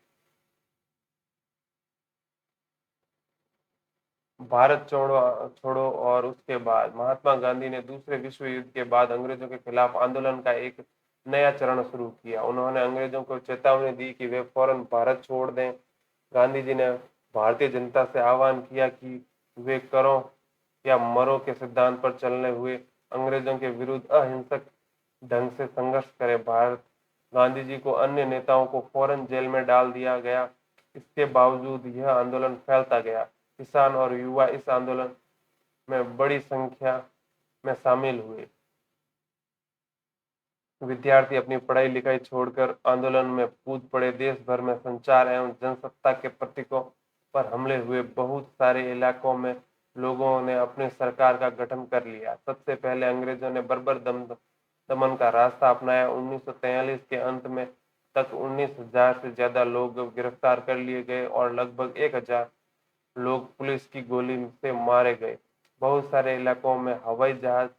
भारत छोड़ो और उसके बाद महात्मा गांधी ने दूसरे विश्व युद्ध के बाद अंग्रेजों के खिलाफ आंदोलन का एक नया चरण शुरू किया। उन्होंने अंग्रेजों को चेतावनी दी कि वे फौरन भारत छोड़ दें। गांधी जी ने भारतीय जनता से आह्वान किया कि वे करो या मरो के सिद्धांत पर चलने हुए अंग्रेजों के विरुद्ध अहिंसक ढंग से संघर्ष करें। भारत गांधी जी को अन्य नेताओं को फौरन जेल में डाल दिया गया। इसके बावजूद यह आंदोलन फैलता गया। किसान और युवा इस आंदोलन में बड़ी संख्या में शामिल हुए। विद्यार्थी अपनी पढ़ाई लिखाई छोड़कर आंदोलन में कूद पड़े। देश भर में संचार एवं जनसत्ता के प्रतीकों पर हमले हुए। बहुत सारे इलाकों में लोगों ने अपनी सरकार का गठन कर लिया। सबसे पहले अंग्रेजों ने बर्बर दमन का रास्ता अपनाया। 1943 के अंत में तक 19,000 से ज्यादा लोग गिरफ्तार कर लिए गए और लगभग 1,000 लोग पुलिस की गोली से मारे गए। बहुत सारे इलाकों में हवाई जहाज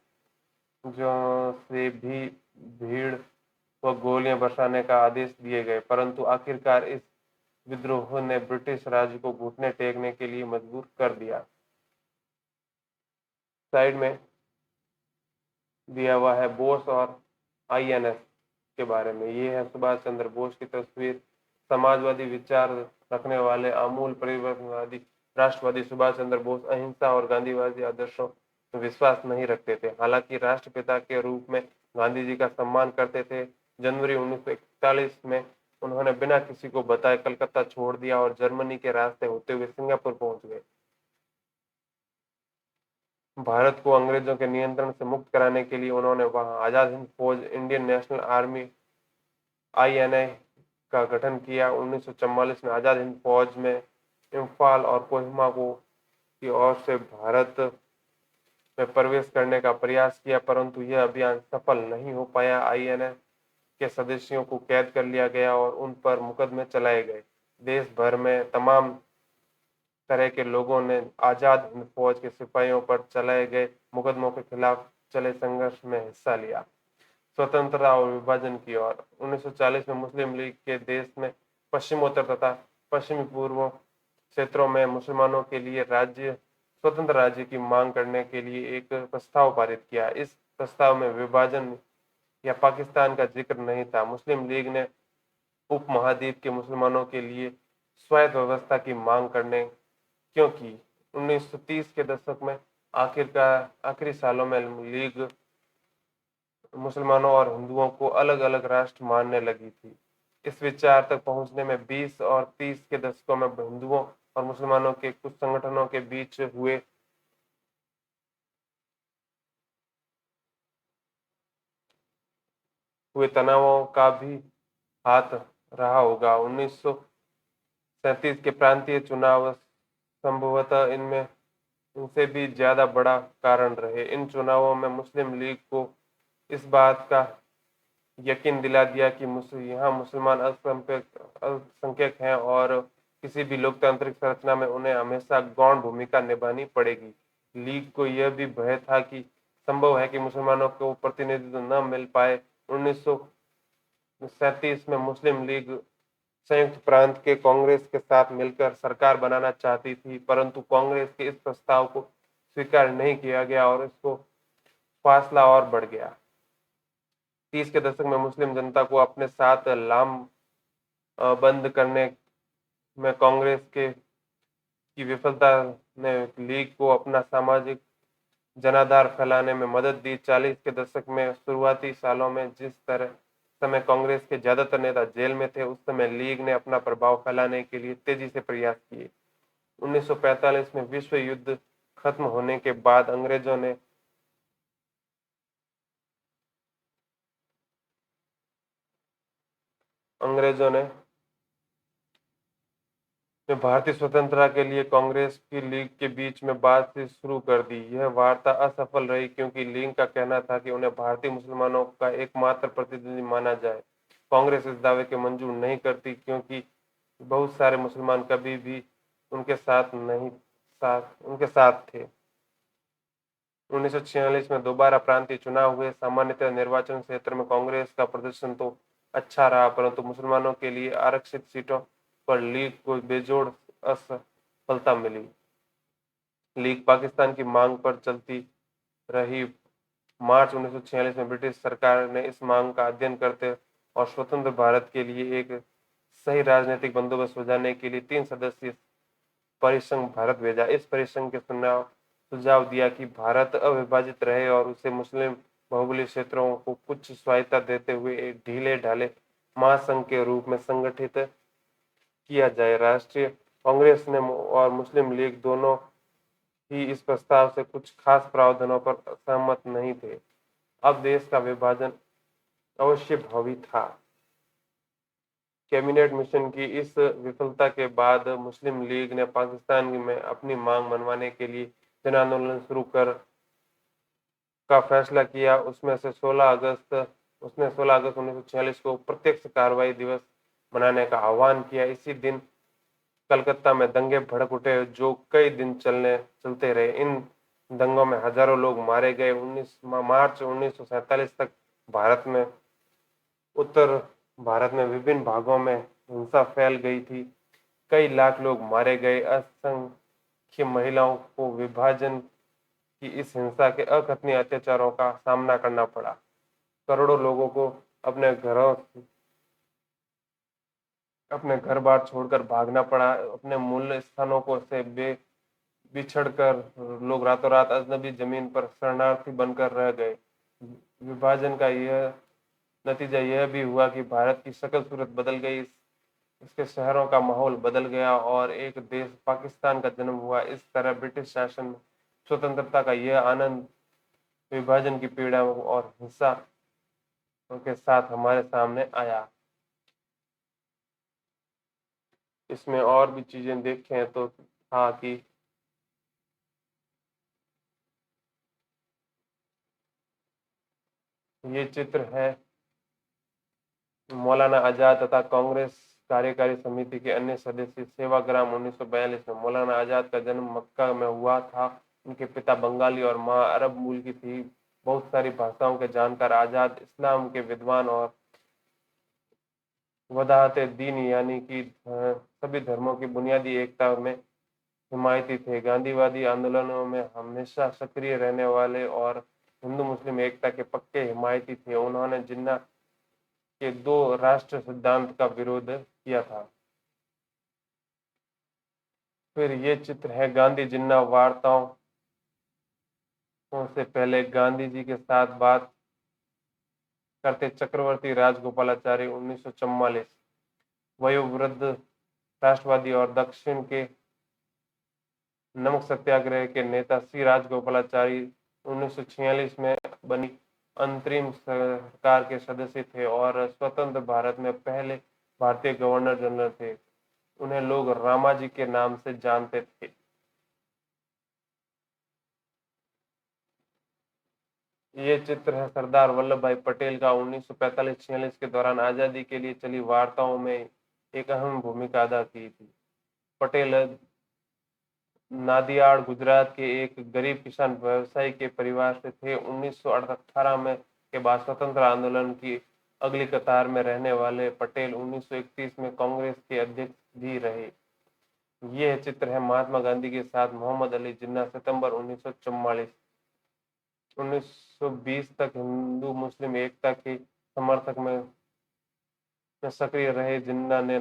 जो से भी भीड़ व गोलियां बरसाने का आदेश दिए गए, परंतु आखिरकार इस विद्रोह ने ब्रिटिश राज को घुटने टेकने के लिए मजबूर कर दिया। साइड में दिया हुआ है बोस और आईएनएस के बारे में। ये है सुभाष चंद्र बोस की तस्वीर। समाजवादी विचार रखने वाले आमूल परिवर्तनवादी राष्ट्रवादी सुभाष चंद्र बोस अहिंसा और गांधीवादी आदर्शों में विश्वास नहीं रखते थे। हालांकि राष्ट्रपिता के रूप में गांधी जी का सम्मान करते थे। जनवरी 1941 में उन्होंने बिना किसी को बताए कलकत्ता छोड़ दिया और जर्मनी के रास्ते होते हुए सिंगापुर पहुंच गए। भारत को अंग्रेजों के नियंत्रण से मुक्त कराने के लिए उन्होंने वहां आजाद हिंद फौज, इंडियन नेशनल आर्मी (आईएनए) का गठन किया। 1944 में आजाद हिंद फौज में इम्फाल और कोहिमा को की ओर से भारत में प्रवेश करने का प्रयास किया, परंतु यह अभियान सफल नहीं हो पाया। आईएनए के सदस्यों को कैद कर लिया गया और उन पर मुकदमे चलाए गए। देश भर में तमाम तरह के लोगों ने आजाद हिंद फौज के सिपाहियों पर चलाए गए मुकदमों के खिलाफ चले संघर्ष में हिस्सा लिया। स्वतंत्रता और विभाजन की ओर 1940 में मुस्लिम लीग के देश में पश्चिमोत्तर तथा पश्चिमी पूर्व क्षेत्रों में मुसलमानों के लिए स्वतंत्र राज्य की मांग करने के लिए एक प्रस्ताव पारित किया। इस प्रस्ताव में विभाजन या पाकिस्तान का जिक्र नहीं था। मुस्लिम लीग ने उपमहाद्वीप के मुसलमानों के लिए स्वायत्त व्यवस्था की मांग करने क्योंकि 1930 के दशक में आखिरी सालों में लीग मुसलमानों और हिंदुओं को अलग अलग राष्ट्र मानने लगी थी। इस विचार तक पहुंचने में 20 और 30 के दशकों में हिंदुओं और मुसलमानों के कुछ संगठनों के बीच हुए तनावों का भी हाथ रहा होगा। 1937 के प्रांतीय चुनाव संभवतः इनसे भी ज्यादा बड़ा कारण रहे। इन चुनावों में मुस्लिम लीग को इस बात का यकीन दिला दिया कि यहाँ मुसलमान अल्पसंख्यक हैं और किसी भी लोकतांत्रिक संरचना में उन्हें हमेशा गौण भूमिका निभानी पड़ेगी। लीग को यह भी भय था कि संभव है कि मुसलमानों को प्रतिनिधित्व न मिल पाए। 1937 में मुस्लिम लीग संयुक्त प्रांत के कांग्रेस के साथ मिलकर सरकार बनाना चाहती थी, परंतु कांग्रेस के इस प्रस्ताव को स्वीकार नहीं किया गया और इसको फासला और बढ़ गया। 30 के दशक में मुस्लिम जनता को अपने साथ लाम बंद करने में कांग्रेस की विफलता ने लीग को अपना सामाजिक जनाधार फैलाने में मदद दी। 40 के दशक में शुरुआती सालों में जिस समय कांग्रेस के ज्यादातर नेता जेल में थे, उस समय लीग ने अपना प्रभाव फैलाने के लिए तेजी से प्रयास किए। 1945 में विश्व युद्ध खत्म होने के बाद अंग्रेजों ने भारतीय स्वतंत्रता के लिए कांग्रेस की लीग के बीच में बातचीत शुरू कर दी। यह वार्ता असफल रही क्योंकि लीग का कहना था कि उन्हें भारतीय मुसलमानों का एकमात्र प्रतिनिधि माना जाए। कांग्रेस इस दावे को मंजूर नहीं करती क्योंकि बहुत सारे मुसलमान कभी भी उनके साथ थे। 1946 में दोबारा प्रांतीय चुनाव हुए। सामान्यतः निर्वाचन क्षेत्र में कांग्रेस का प्रदर्शन तो अच्छा रहा, परंतु मुसलमानों के लिए आरक्षित सीटों पर लीग को बेजोड़ असफलता मिली। लीग पाकिस्तान की मांग पर चलती रही। मार्च 1946 में ब्रिटिश सरकार ने इस मांग का अध्ययन करते और स्वतंत्र भारत के लिए एक सही राजनीतिक बंदोबस्त सुझाने के लिए 3 सदस्यीय परिसंघ भारत भेजा। इस परिसंघ के सुझाव दिया कि भारत अविभाजित रहे और उसे मुस्लिम बहुबली क्षेत्रों को कुछ स्वायत्तता देते हुए एक ढीले ढाले महासंघ के रूप में संगठित किया जाए। राष्ट्रीय कांग्रेस ने और मुस्लिम लीग दोनों ही इस प्रस्ताव से कुछ खास प्रावधानों पर सहमत नहीं थे। अब देश का विभाजन अवश्यभावी था। कैबिनेट मिशन की इस विफलता के बाद मुस्लिम लीग ने पाकिस्तान में अपनी मांग मनवाने के लिए जन आंदोलन शुरू कर का फैसला किया। उसने 16 अगस्त 1946 को प्रत्यक्ष कार्रवाई दिवस मनाने का आह्वान किया। इसी दिन कलकत्ता में दंगे भड़क उठे जो कई दिन चलते रहे। इन दंगों में हजारों लोग मारे गए। 19 मार्च 1947 तक उत्तर भारत में विभिन्न भागों में हिंसा फैल गई थी। कई लाख लोग मारे गए। असंख्य महिलाओं को विभाजन की इस हिंसा के अकथनीय अत्याचारों का सामना करना पड़ा। करोड़ों लोगों को अपने घर बार छोड़कर भागना पड़ा। अपने मूल स्थानों को से बिछड़कर लोग रातों रात अजनबी जमीन पर शरणार्थी बनकर रह गए। विभाजन का यह नतीजा यह भी हुआ कि भारत की शक्ल सूरत बदल गई। इसके शहरों का माहौल बदल गया और एक देश पाकिस्तान का जन्म हुआ। इस तरह ब्रिटिश शासन में स्वतंत्रता का यह आनंद विभाजन की पीड़ा और हिंसा के साथ हमारे सामने आया। इसमें और भी चीजें देखें तो था कि ये चित्र है मौलाना आजाद तथा कांग्रेस कार्यकारी समिति के अन्य सदस्य। सेवाग्राम 1942 में मौलाना आजाद का जन्म मक्का में हुआ था। उनके पिता बंगाली और मां अरब मूल की थी। बहुत सारी भाषाओं के जानकार आजाद इस्लाम के विद्वान और वदाहत दीन यानी कि सभी धर्मों की बुनियादी एकता में हिमायती थे। गांधीवादी आंदोलनों में हमेशा सक्रिय रहने वाले और हिंदू मुस्लिम एकता के पक्के हिमायती थे। उन्होंने जिन्ना के दो राष्ट्र सिद्धांत का विरोध किया था। फिर ये चित्र है गांधी जिन्ना वार्ताओं से पहले गांधी जी के साथ बात करते चक्रवर्ती राजगोपालाचारी 1944। वयोवृद्ध राष्ट्रवादी और दक्षिण के नमक सत्याग्रह के नेता सी राजगोपालाचारी 1946 में बनी अंतरिम सरकार के सदस्य थे और स्वतंत्र भारत में पहले भारतीय गवर्नर जनरल थे। उन्हें लोग रामाजी के नाम से जानते थे। ये चित्र है सरदार वल्लभ भाई पटेल का 1945-46 के दौरान आजादी के लिए चली वार्ताओं में एक अहम भूमिका अदा की थी। पटेल नादियाड गुजरात के एक गरीब किसान व्यवसायी के परिवार से थे। 1918 में के बाद स्वतंत्र आंदोलन की अगली कतार में रहने वाले पटेल 1931 में कांग्रेस के अध्यक्ष भी रहे। यह चित्र है महात्मा गांधी के साथ मोहम्मद अली जिन्ना। सितंबर 1944 1920 तक हिंदू मुस्लिम एकता के समर्थक में सक्रिय रहे। जिन्ना ने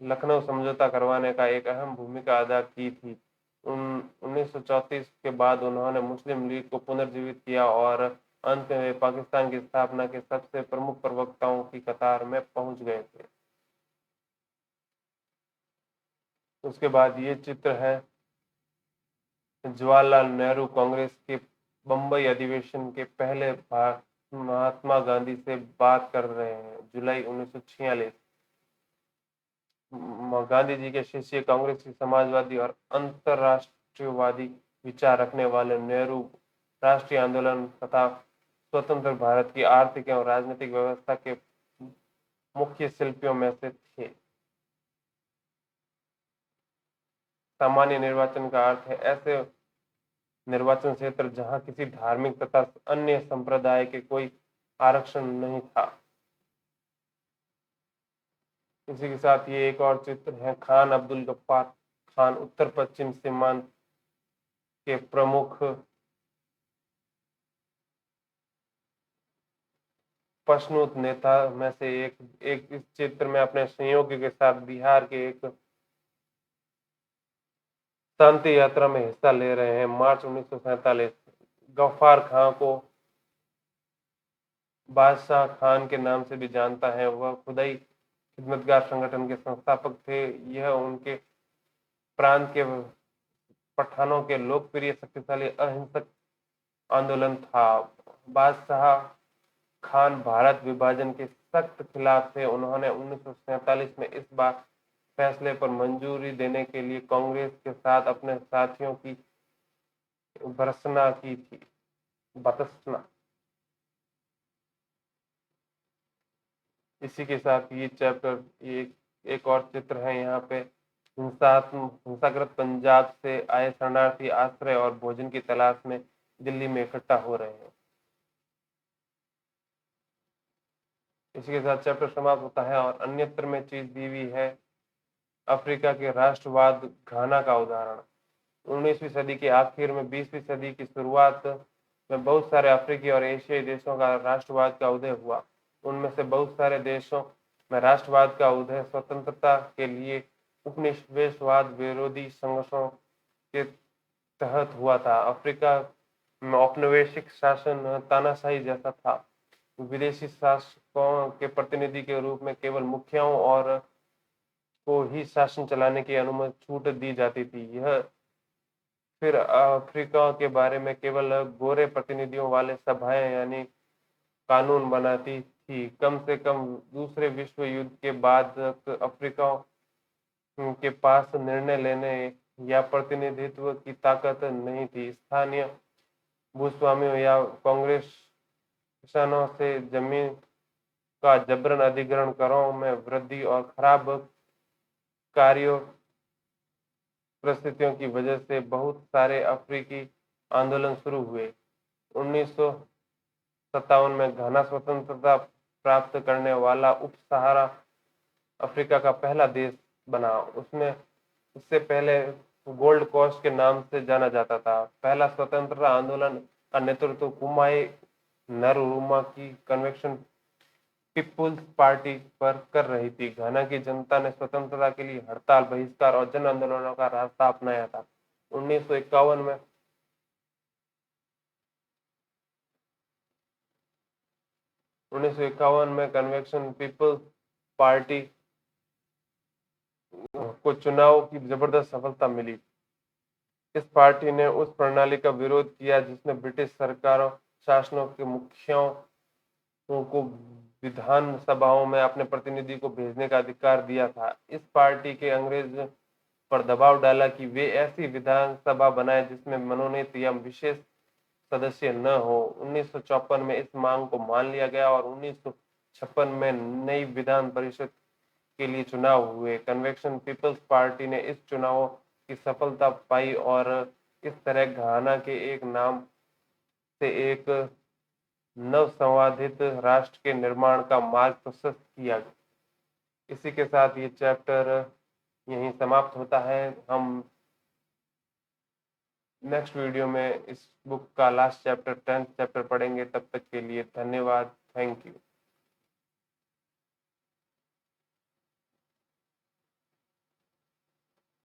लखनऊ समझौता करवाने का एक अहम भूमिका अदा की थी। 1934 के बाद उन्होंने मुस्लिम लीग को पुनर्जीवित किया और अंत में वे पाकिस्तान की स्थापना के सबसे प्रमुख प्रवक्ताओं की कतार में पहुंच गए थे। उसके बाद ये चित्र है जवाहरलाल नेहरू कांग्रेस के बंबई अधिवेशन के पहले महात्मा गांधी से बात कर रहे हैं। जुलाई 1946। गांधी जी के शिष्य कांग्रेस की समाजवादी और अंतरराष्ट्रीयवादी विचार रखने वाले नेहरू राष्ट्रीय आंदोलन तथा स्वतंत्र भारत की आर्थिक एवं राजनीतिक व्यवस्था के मुख्य शिल्पियों में से थे। सामान्य निर्वाचन का अर्थ है ऐसे निर्वाचन क्षेत्र जहां किसी धार्मिक तथा अन्य संप्रदाय के कोई आरक्षण नहीं था। इसी के साथ ये एक और चित्र है खान अब्दुल गफ्फार खान उत्तर पश्चिम सीमांत के प्रमुख पशनूत नेता में से एक इस क्षेत्र में अपने सहयोगी के साथ बिहार के एक शांति यात्रा में हिस्सा ले रहे हैं। मार्च 1947 गफ्फार खान को बादशाह खान के नाम से भी जानता है। वह खुदाई खिदमतगार संगठन के संस्थापक थे। यह उनके प्रांत के पठानों के लोकप्रिय शक्तिशाली अहिंसक आंदोलन था। बादशाह खान भारत विभाजन के सख्त खिलाफ थे। उन्होंने 1947 में इस बार फैसले पर मंजूरी देने के लिए कांग्रेस के साथ अपने साथियों की भर्त्सना की थी। भर्त्सना। इसी के साथ ये चैप्टर एक और चित्र है यहाँ पे। हिंसाग्रस्त पंजाब से आए शरणार्थी आश्रय और भोजन की तलाश में दिल्ली में इकट्ठा हो रहे हैं। इसी के साथ चैप्टर समाप्त होता है और अन्यत्र में चीज दी हुई है। अफ्रीका के राष्ट्रवाद घाना का उदाहरण। 19वीं सदी के आखिर में 20वीं सदी की शुरुआत में बहुत सारे अफ्रीकी और एशियाई देशों का राष्ट्रवाद का उदय हुआ। उनमें से बहुत सारे देशों में राष्ट्रवाद का उदय स्वतंत्रता के लिए उपनिवेशवाद विरोधी संघर्षों के तहत हुआ था। अफ्रीका में औपनिवेशिक शासन तानाशाही जैसा था। विदेशी शासकों के प्रतिनिधि के रूप में केवल मुखियाओं और को ही शासन चलाने की अनुमति छूट दी जाती थी। यह फिर अफ्रीका के बारे में केवल गोरे प्रतिनिधियों वाले सभाएं यानी कानून बनाती थी। कम से कम दूसरे विश्व युद्ध के बाद अफ्रीका के पास निर्णय लेने या प्रतिनिधित्व की ताकत नहीं थी। स्थानीय भूस्वामियों या कांग्रेस किसानों से जमीन का जबरन अधिग्रहण, करों में वृद्धि और खराब कार्यों परिस्थितियों की वजह से बहुत सारे अफ्रीकी आंदोलन शुरू हुए। 1957 में घाना स्वतंत्रता प्राप्त करने वाला उप सहारा अफ्रीका का पहला देश बना। उसमें इससे पहले गोल्ड कोस्ट के नाम से जाना जाता था। पहला स्वतंत्रता आंदोलन का नेतृत्व कुमाई नरुमा की कन्वेंशन पीपुल्स पार्टी पर कर रही थी। घाना की जनता ने स्वतंत्रता के लिए हड़ताल, बहिष्कार और जन आंदोलनों का रास्ता अपनाया था। 1951 में कन्वेंशन पीपल्स पार्टी को चुनाव की जबरदस्त सफलता मिली। इस पार्टी ने उस प्रणाली का विरोध किया जिसने ब्रिटिश सरकारों शासनों के मुखियाओं को विधान सभाओं में अपने प्रतिनिधि को भेजने का अधिकार दिया था। इस पार्टी के अंग्रेज पर दबाव डाला कि वे ऐसी विधानसभा बनाए जिसमें मनोनीत या विशेष सदस्य न हो। 1954 में इस मांग को मान लिया गया और 1956 में नई विधान परिषद के लिए चुनाव हुए। कन्वेंशन पीपल्स पार्टी ने इस चुनावों की सफलता पाई और इस तरह घाना के एक नाम से एक नवसंवादित राष्ट्र के निर्माण का मार्ग प्रशस्त किया। इसी के साथ ये चैप्टर यहीं समाप्त होता है। हम नेक्स्ट वीडियो में इस बुक का लास्ट चैप्टर 10th चैप्टर पढ़ेंगे। तब तक के लिए धन्यवाद। Thank you.